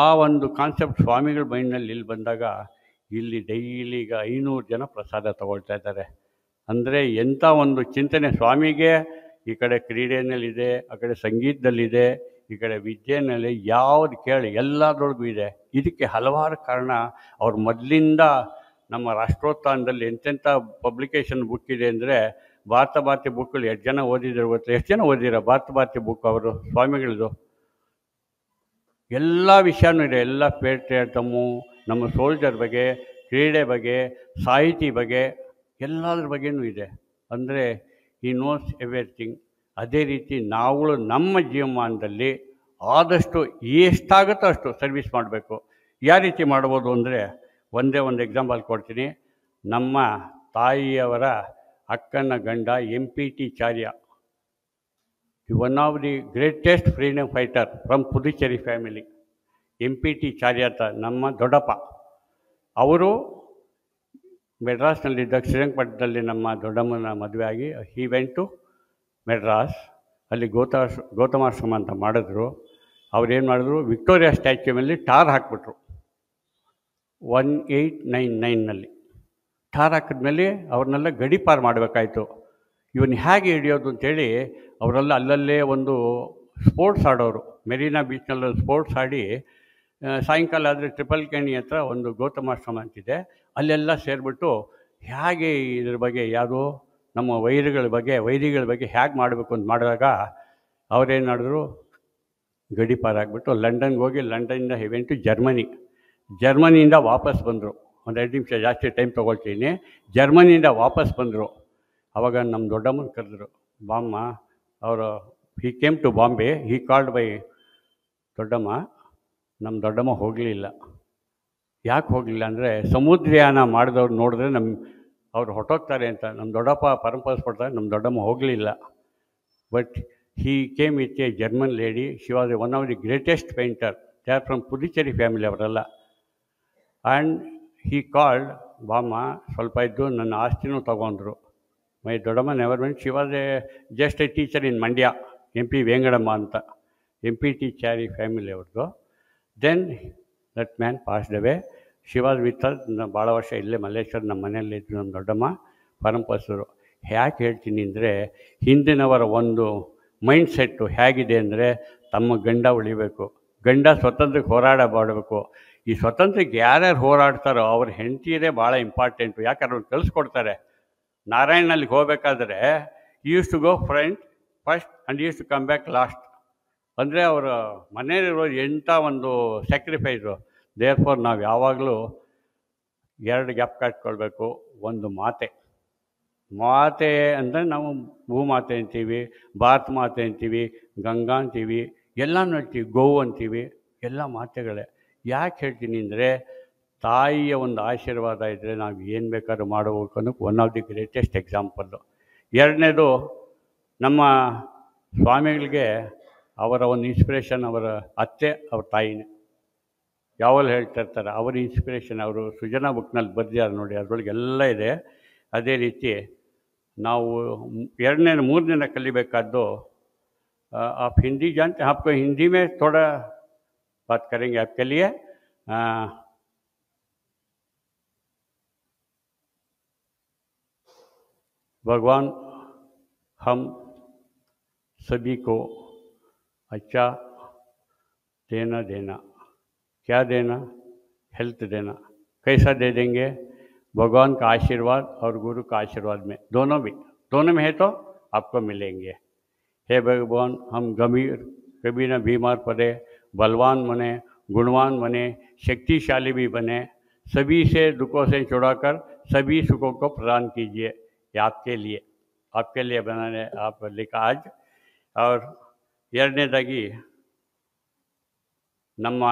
ಆ ಒಂದು ಕಾನ್ಸೆಪ್ಟ್ ಸ್ವಾಮಿಗಳ ಮೈಂಡ್ನಲ್ಲಿ ಇಲ್ಲಿ ಬಂದಾಗ ಇಲ್ಲಿ ಡೈಲಿ ಈಗ 500 ಜನ ಪ್ರಸಾದ ತಗೊಳ್ತಾ ಇದ್ದಾರೆ. ಅಂದರೆ ಎಂಥ ಒಂದು ಚಿಂತನೆ ಸ್ವಾಮಿಗೆ. ಈ ಕಡೆ ಕ್ರೀಡೆಯಲ್ಲಿದೆ, ಆ ಕಡೆ ಸಂಗೀತದಲ್ಲಿದೆ, ಈ ಕಡೆ ವಿದ್ಯೆಯಲ್ಲಿ, ಯಾವುದು ಕೇಳಿ ಎಲ್ಲದರೊಳಗೂ ಇದೆ. ಇದಕ್ಕೆ ಹಲವಾರು ಕಾರಣ. ಅವ್ರು ಮೊದಲಿಂದ ನಮ್ಮ ರಾಷ್ಟ್ರೋತ್ಥಾನದಲ್ಲಿ ಎಂತೆಂಥ ಪಬ್ಲಿಕೇಶನ್ ಬುಕ್ ಇದೆ ಅಂದರೆ, ಭಾರತ ಭಾರತಿ ಬುಕ್ಗಳು ಎಷ್ಟು ಜನ ಓದಿದ್ರು ಗೊತ್ತು? ಎಷ್ಟು ಜನ ಓದಿರೋ ಭಾರತ ಭಾರತಿ ಬುಕ್ ಅವರು ಸ್ವಾಮಿಗಳದು? ಎಲ್ಲ ವಿಷಯನೂ ಇದೆ. ಎಲ್ಲ ಪೇಟ್ರಿಯಾಟಮು, ನಮ್ಮ ಸೋಲ್ಜರ್ ಬಗ್ಗೆ, ಕ್ರೀಡೆ ಬಗ್ಗೆ, ಸಾಹಿತಿ ಬಗ್ಗೆ, ಎಲ್ಲದ್ರ ಬಗ್ಗೆನೂ ಇದೆ. ಅಂದರೆ ಈ ನೋಸ್ ಎವ್ರಿಥಿಂಗ್. ಅದೇ ರೀತಿ ನಾವು ನಮ್ಮ ಜೀವಮಾನದಲ್ಲಿ ಆದಷ್ಟು ಎಷ್ಟಾಗುತ್ತೋ ಅಷ್ಟು ಸರ್ವಿಸ್ ಮಾಡಬೇಕು. ಯಾವ ರೀತಿ ಮಾಡ್ಬೋದು ಅಂದರೆ, ಒಂದೇ ಒಂದು ಎಕ್ಸಾಂಪಲ್ ಕೊಡ್ತೀನಿ. ನಮ್ಮ ತಾಯಿಯವರ ಅಕ್ಕನ ಗಂಡ MPT Charya, one of the greatest freedom fighter from Puducherry family. MPT Charya ಅಂತ ನಮ್ಮ ದೊಡ್ಡಪ್ಪ. ಅವರು ಮೆಡ್ರಾಸ್ನಲ್ಲಿದ್ದಾಗ ಶ್ರೀರಂಗಪಟ್ಟಣದಲ್ಲಿ ನಮ್ಮ ದೊಡ್ಡಮ್ಮನ ಮದುವೆ ಆಗಿ ಹಿ ವೆಂಟ್ ಟು ಮೆಡ್ರಾಸ್. ಅಲ್ಲಿ ಗೌತಮಾಶ್ರಮ ಅಂತ ಮಾಡಿದ್ರು. ಅವ್ರೇನು ಮಾಡಿದ್ರು, ವಿಕ್ಟೋರಿಯಾ ಸ್ಟ್ಯಾಚ್ಯೂ ಮೇಲೆ ಟಾರ್ ಹಾಕ್ಬಿಟ್ರು 1899ನಲ್ಲಿ. ಟಾರ್ ಹಾಕಿದ್ಮೇಲೆ ಅವ್ರನ್ನೆಲ್ಲ ಗಡೀಪಾರು ಮಾಡಬೇಕಾಯ್ತು. ಇವನ್ನ ಹೇಗೆ ಹಿಡಿಯೋದು ಅಂತೇಳಿ ಅವರೆಲ್ಲ ಅಲ್ಲಲ್ಲೇ ಒಂದು ಸ್ಪೋರ್ಟ್ಸ್ ಆಡೋರು. ಮೆರೀನಾ ಬೀಚ್ನಲ್ಲಿ ಸ್ಪೋರ್ಟ್ಸ್ ಆಡಿ ಸಾಯಂಕಾಲ ಆದರೆ ಟ್ರಿಪಲ್ ಕೇಣಿ ಹತ್ರ ಒಂದು ಗೌತಮಾಶ್ರಮ ಅಂತಿದೆ, ಅಲ್ಲೆಲ್ಲ ಸೇರಿಬಿಟ್ಟು ಹೇಗೆ ಇದ್ರ ಬಗ್ಗೆ ಯಾವುದು ನಮ್ಮ ವೈರಿಗಳ ಬಗ್ಗೆ ಹೇಗೆ ಮಾಡಬೇಕು ಅಂತ ಮಾಡಿದಾಗ ಅವರೇನು ಮಾಡಿದ್ರು, ಗಡೀಪಾರಾಗ್ಬಿಟ್ಟು ಲಂಡನ್ಗೆ ಹೋಗಿ, ಲಂಡನ್ನಿಂದ ಇವೆಂಟು ಜರ್ಮನಿಯಿಂದ ವಾಪಸ್ ಬಂದರು. ಒಂದು 2 ನಿಮಿಷ ಜಾಸ್ತಿ ಟೈಮ್ ತೊಗೊಳ್ತೀನಿ. ಜರ್ಮನಿಯಿಂದ ವಾಪಸ್ ಬಂದರು. ಆವಾಗ ನಮ್ಮ ದೊಡ್ಡಮ್ಮನ ಕರೆದ್ರು, ಬಾಮ್ಮ ಅವರು he came to Bombay, he called by ದೊಡ್ಡಮ್ಮ. ನಮ್ಮ ದೊಡ್ಡಮ್ಮ ಹೋಗಲಿಲ್ಲ. ಯಾಕೆ ಹೋಗಲಿಲ್ಲ ಅಂದರೆ ಸಮುದ್ರಯಾನ ಮಾಡಿದವ್ರು ನೋಡಿದ್ರೆ ಅವ್ರು ಹೊಟ್ಟೋಗ್ತಾರೆ ಅಂತ. ನಮ್ಮ ದೊಡ್ಡಪ್ಪ ಪರಂಪಸ್ ಪಡ್ತಾರೆ, ನಮ್ಮ ದೊಡ್ಡಮ್ಮ ಹೋಗಲಿಲ್ಲ. But he came with a German lady. She was one of the greatest painter. They are from Puducherry family ಅವರೆಲ್ಲ. ಆ್ಯಂಡ್ he called, ಬಾಮ್ಮ ಸ್ವಲ್ಪ ಇದ್ದು ನನ್ನ ಆಸ್ತಿನೂ ತಗೊಂಡ್ರು. ಮೈ ದೊಡ್ಡಮ್ಮ never went. She was just a teacher in Mandya, MP Vengadamma ಅಂತ, MP Chari family ಅವ್ರದ್ದು. Then that man passed away. She was with us ಭಾಳ ವರ್ಷ ಇಲ್ಲೇ ಮಲ್ಲೇಶ್ವರ ನಮ್ಮ ಮನೆಯಲ್ಲಿದ್ದು ನಮ್ಮ ದೊಡ್ಡಮ್ಮ ಪರಂಪಸರು. ಯಾಕೆ ಹೇಳ್ತೀನಿ ಅಂದರೆ, ಹಿಂದಿನವರ ಒಂದು ಮೈಂಡ್ ಸೆಟ್ಟು ಹೇಗಿದೆ ಅಂದರೆ, ತಮ್ಮ ಗಂಡ ಉಳಿಬೇಕು, ಗಂಡ ಸ್ವತಂತ್ರಕ್ಕೆ ಹೋರಾಟ ಮಾಡಬೇಕು. ಈ ಸ್ವತಂತ್ರಕ್ಕೆ ಯಾರ್ಯಾರು ಹೋರಾಡ್ತಾರೋ ಅವ್ರ ಹೆಂಡತಿಯರೇ ಭಾಳ ಇಂಪಾರ್ಟೆಂಟು. ಯಾಕಂದ್ರೆ ಅವ್ರು ಕಳಿಸ್ಕೊಡ್ತಾರೆ. ನಾರಾಯಣಲ್ಲಿಗೆ ಹೋಗಬೇಕಾದ್ರೆ used to go front first and used to come back last. ಅಂದರೆ ಅವರ ಮನೆಯಲ್ಲಿರೋ ಎಂಥ ಒಂದು ಸ್ಯಾಕ್ರಿಫೈಸು. ದೇರ್ ಫಾರ್ ನಾವು ಯಾವಾಗಲೂ ಎರಡು ಗ್ಯಾಪ್ ಕಟ್ಕೊಳ್ಬೇಕು. ಒಂದು ಮಾತೆ ಅಂದರೆ ನಾವು ಭೂಮಾತೆ ಅಂತೀವಿ, ಭಾರತ ಮಾತೆ ಅಂತೀವಿ, ಗಂಗಾ ಅಂತೀವಿ, ಎಲ್ಲನೂ ಅಂತೀವಿ, ಗೋವು ಅಂತೀವಿ, ಎಲ್ಲ ಮಾತೆಗಳೇ. ಯಾಕೆ ಹೇಳ್ತೀನಿ ಅಂದರೆ, ತಾಯಿಯ ಒಂದು ಆಶೀರ್ವಾದ ಇದ್ದರೆ ನಾವು ಏನು ಬೇಕಾದ್ರೂ ಮಾಡಬೇಕು ಅನ್ನೋಕ್ಕೆ one of the greatest example. ಎರಡನೇದು, ನಮ್ಮ ಸ್ವಾಮಿಗಳಿಗೆ ಅವರ ಒಂದು ಇನ್ಸ್ಪಿರೇಷನ್ ಅವರ ಅತ್ತೆ, ಅವ್ರ ತಾಯಿನೇ. ಯಾವಲ್ಲಿ ಹೇಳ್ತಾ ಇರ್ತಾರೆ, ಅವರ ಇನ್ಸ್ಪಿರೇಷನ್ ಅವರು ಸೃಜನಾ ಬುಕ್ನಲ್ಲಿ ಬರೆದಿದ್ದಾರೆ ನೋಡಿ, ಅದರೊಳಗೆ ಎಲ್ಲ ಇದೆ. ಅದೇ ರೀತಿ ನಾವು ಮೂರನೇ ಕಲಿಬೇಕಾದ್ದು आप हिंदी जानते हैं? आपको हिंदी में थोड़ा बात करेंगे आपके लिए. भगवान हम सभी को अच्छा देना, क्या देना? हेल्थ देना. कैसा दे देंगे? भगवान का आशीर्वाद और गुरु का आशीर्वाद में, दोनों में है तो आपको मिलेंगे. हे भगवान, हम कभी न बीमार पड़े, बलवान बने, गुणवान बने, शक्तिशाली भी बने, सभी से दुखों से छुड़ाकर सभी सुखों को प्रदान कीजिए. ये आपके लिए बनाने आप लिखा आज. और ಎರಡನೇದಾಗಿ, ನಮ್ಮ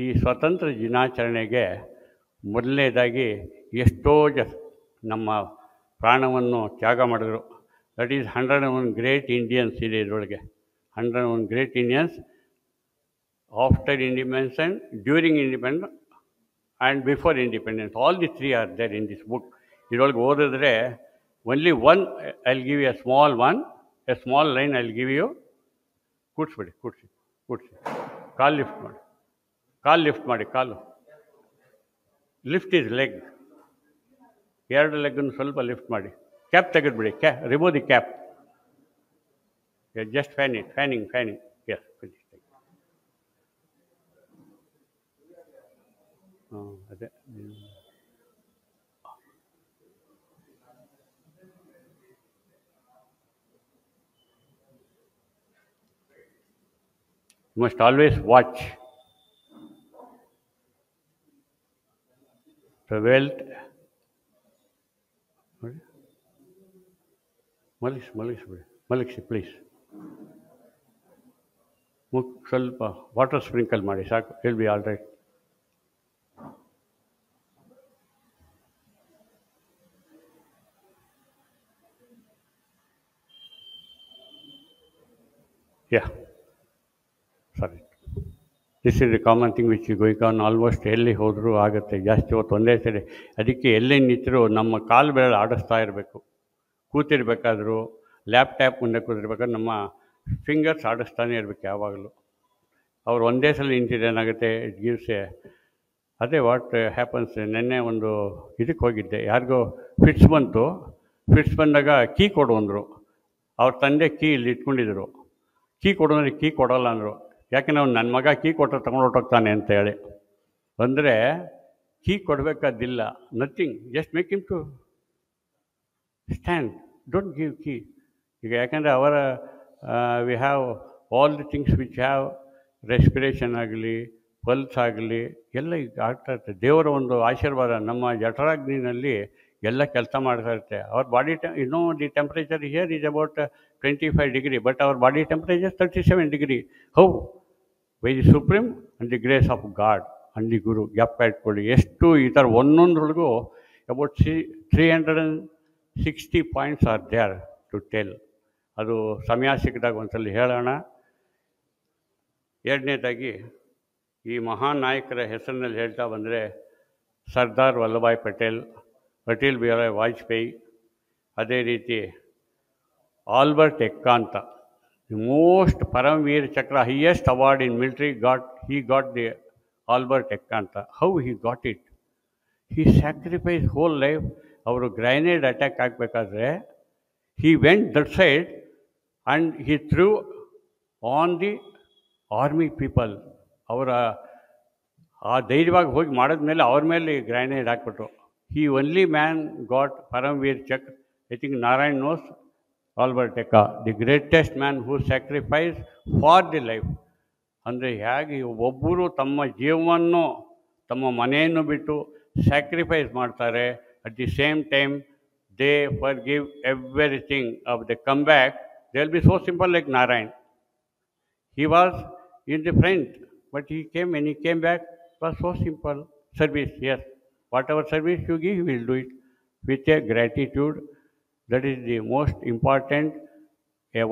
ಈ ಸ್ವಾತಂತ್ರ್ಯ ದಿನಾಚರಣೆಗೆ ಮೊದಲನೇದಾಗಿ ಎಷ್ಟೋ ನಮ್ಮ ಪ್ರಾಣವನ್ನು ತ್ಯಾಗ ಮಾಡಿದ್ರು. ದಟ್ ಈಸ್ 101 ಗ್ರೇಟ್ ಇಂಡಿಯನ್ಸ್ ಇದೆ ಇದರೊಳಗೆ. 101 great Indians after independence and during independence and before independence. All the 3 are there in this book. ಇದರೊಳಗೆ ಓದಿದ್ರೆ only one I will give you a small one, a small line I will give you. ಕೂಡಿಸಿ ಕಾಲು lift ಮಾಡಿ. ಕಾಲು lift is leg. ಎರಡು ಲೆಗ್ಗನ್ನು ಸ್ವಲ್ಪ lift ಮಾಡಿ. ಕ್ಯಾಪ್ ತೆಗೆದುಬಿಡಿ. Remove the cap. Just fanning. Yes, ಅದೇ. You must always watch the wealth. ಮಲಗಿಸಿ ಪ್ಲೀಸ್. ಸ್ವಲ್ಪ ವಾಟರ್ ಸ್ಪ್ರಿಂಕಲ್ ಮಾಡಿ ಸಾಕು. Will be all right. Yeah. Sorry. This is a common thing which is going on almost ಎಲ್ಲಿ ಹೋದರೂ ಆಗುತ್ತೆ. ಜಾಸ್ತಿ ಹೊತ್ತು ಒಂದೇ ಸರಿ. ಅದಕ್ಕೆ ಎಲ್ಲೇ ನಿಂತರೂ ನಮ್ಮ ಕಾಲು ಬೆರಳು ಆಡಿಸ್ತಾ ಇರಬೇಕು. ಕೂತಿರ್ಬೇಕಾದ್ರೂ, ಲ್ಯಾಪ್ಟಾಪ್ ಮುಂದೆ ಕೂತಿರ್ಬೇಕಾದ್ರೆ ನಮ್ಮ ಫಿಂಗರ್ಸ್ ಆಡಿಸ್ತಾನೆ ಇರಬೇಕು ಯಾವಾಗಲೂ. ಅವ್ರು ಒಂದೇ ಸಲ ನಿಂತಿದ್ರೆ ಏನಾಗುತ್ತೆ, ಇಟ್ ಗಿವ್ಸ್ ಎ. ಅದೇ ವಾಟ್ ಹ್ಯಾಪನ್ಸ್. ನೆನ್ನೆ ಒಂದು ಇದಕ್ಕೆ ಹೋಗಿದ್ದೆ, ಯಾರಿಗೋ ಫಿಟ್ಸ್ ಬಂದಾಗ ಕೀ ಕೊಡು ಅಂದರು. ಅವ್ರ ತಂದೆ ಕೀ ಇಲ್ಲಿ ಇಟ್ಕೊಂಡಿದ್ರು. ಕೀ ಕೊಡೋದ್ರೆ ಕೀ ಕೊಡೋಲ್ಲ ಅಂದರು. ಯಾಕೆಂದ್ರೆ ಅವ್ನು ನನ್ನ ಮಗ ಕೀ ಕೊಟ್ಟರೆ ತಗೊಂಡು ಹೊಟ್ಟೋಗ್ತಾನೆ ಅಂತ ಹೇಳಿ. ಅಂದರೆ ಕೀ ಕೊಡಬೇಕಾದಿಲ್ಲ, nothing, just make him to stand, don't give key. ಈಗ ಯಾಕೆಂದರೆ ಅವರ we have all the things which have respiration ಆಗಲಿ, ಪಲ್ಸ್ ಆಗಲಿ, ಎಲ್ಲ ಈಗ ಆಗ್ತಾ ಇರ್ತದೆ. ದೇವರ ಒಂದು ಆಶೀರ್ವಾದ ನಮ್ಮ ಜಠರಾಗ್ನಿನಲ್ಲಿ ಎಲ್ಲ ಕೆಲಸ ಮಾಡ್ತಾ ಇರುತ್ತೆ. ಅವ್ರ body the temperature here is about 25 degree, but our body temperature 37 degree. How by the supreme and the grace of God and the guru. ಜ್ಞಾಪಕ ಇಟ್ಕೊಳ್ಳಿ, ಎಷ್ಟು ಈ ಥರ ಒಂದೊಂದ್ರೊಳಗೂ about 360 points are there to tell. ಅದು ಸಮಯ ಸಿಕ್ಕಿದಾಗ ಒಂದ್ಸಲ ಹೇಳೋಣ. ಎರಡನೇದಾಗಿ ಈ ಮಹಾನ್ ನಾಯಕರ ಹೆಸರಿನಲ್ಲಿ ಹೇಳ್ತಾ ಬಂದರೆ ಸರ್ದಾರ್ ವಲ್ಲಭಾಯ್ ಪಟೇಲ್, ಅಟಲ್ ಬಿಹಾರಿ ವಾಜಪೇಯಿ, ಅದೇ ರೀತಿ ಆಲ್ಬರ್ಟ್ ಎಕ್ಕಾ ಅಂತ, the most Paramvir Chakra highest award in military he got the Albert Ekka ಅಂತ. How he got it? He sacrificed whole life. ಅವರು ಗ್ರೈನೇಡ್ ಅಟ್ಯಾಕ್ ಆಗಬೇಕಾದ್ರೆ he went that side and he threw on the army people. ಅವರ ಆ ಧೈರ್ಯವಾಗಿ ಹೋಗಿ ಮಾಡಿದ್ಮೇಲೆ ಅವ್ರ ಮೇಲೆ ಗ್ರೈನೇಡ್ ಹಾಕ್ಬಿಟ್ರು. He only man got ಪರಮವೀರ್ Chakra. I think Narayan knows Albert Ekka, the greatest man who sacrifice for the life. ಅಂದರೆ ಹೇಗೆ ಒಬ್ಬರು ತಮ್ಮ ಜೀವವನ್ನು ತಮ್ಮ ಮನೆಯನ್ನು ಬಿಟ್ಟು ಸ್ಯಾಕ್ರಿಫೈಸ್ ಮಾಡ್ತಾರೆ, at the same time they for give everything of the come back. They will be so simple like Narayan. He was in the front, but when he came back, it was so simple. Service, yes. Whatever service you give, he will do it with a gratitude. That is the most important.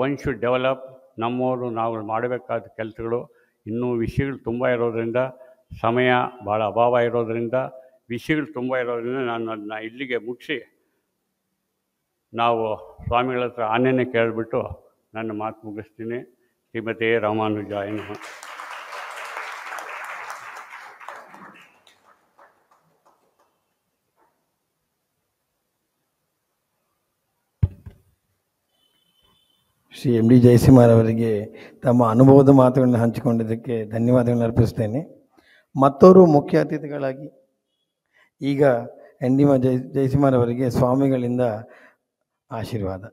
One should develop. ನಮ್ಮವರು ನಾವು ಮಾಡಬೇಕಾದ ಕೆಲಸಗಳು ಇನ್ನೂ ವಿಷಯಗಳು ತುಂಬ ಇರೋದರಿಂದ, ಸಮಯ ಭಾಳ ಅಭಾವ ಇರೋದರಿಂದ, ವಿಷಯಗಳು ತುಂಬ ಇರೋದರಿಂದ ನಾನು ಅದನ್ನ ಇಲ್ಲಿಗೆ ಮುಗಿಸಿ ನಾವು ಸ್ವಾಮಿಗಳ ಹತ್ರ ಆನೆಯೇ ಕೇಳಿಬಿಟ್ಟು ನನ್ನ ಮಾತು ಮುಗಿಸ್ತೀನಿ. ಶ್ರೀಮತಿ ರಾಮಾನುಜಾಯ ನಮಃ. ಶ್ರೀ ಎಂ ಡಿ ಜಯಸಿಂಹರವರಿಗೆ ತಮ್ಮ ಅನುಭವದ ಮಾತುಗಳನ್ನು ಹಂಚಿಕೊಂಡಿದ್ದಕ್ಕೆ ಧನ್ಯವಾದಗಳನ್ನು ಅರ್ಪಿಸ್ತೇನೆ. ಮತ್ತೋರು ಮುಖ್ಯ ಅತಿಥಿಗಳಾಗಿ ಈಗ ಎನ್ ಡಿ ಜಯಸಿಂಹರವರಿಗೆ ಸ್ವಾಮಿಗಳಿಂದ ಆಶೀರ್ವಾದ.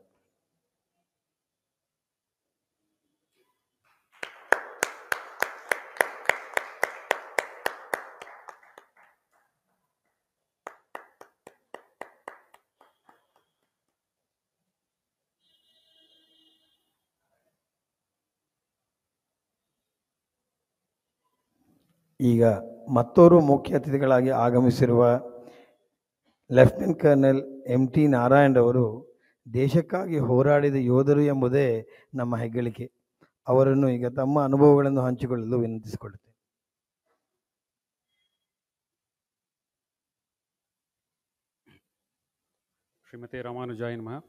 ಈಗ ಮತ್ತೋರು ಮುಖ್ಯ ಅತಿಥಿಗಳಾಗಿ ಆಗಮಿಸಿರುವ lieutenant colonel M T Narayan ಅವರು ದೇಶಕ್ಕಾಗಿ ಹೋರಾಡಿದ ಯೋಧರು ಎಂಬುದೇ ನಮ್ಮ ಹೆಗ್ಗಳಿಕೆ. ಅವರನ್ನು ಈಗ ತಮ್ಮ ಅನುಭವಗಳನ್ನು ಹಂಚಿಕೊಳ್ಳಲು ವಿನಂತಿಸಿಕೊಳ್ಳುತ್ತೇನೆ. ಶ್ರೀಮತಿ ರಾಮಾನುಜಾಯ ನಮಃ.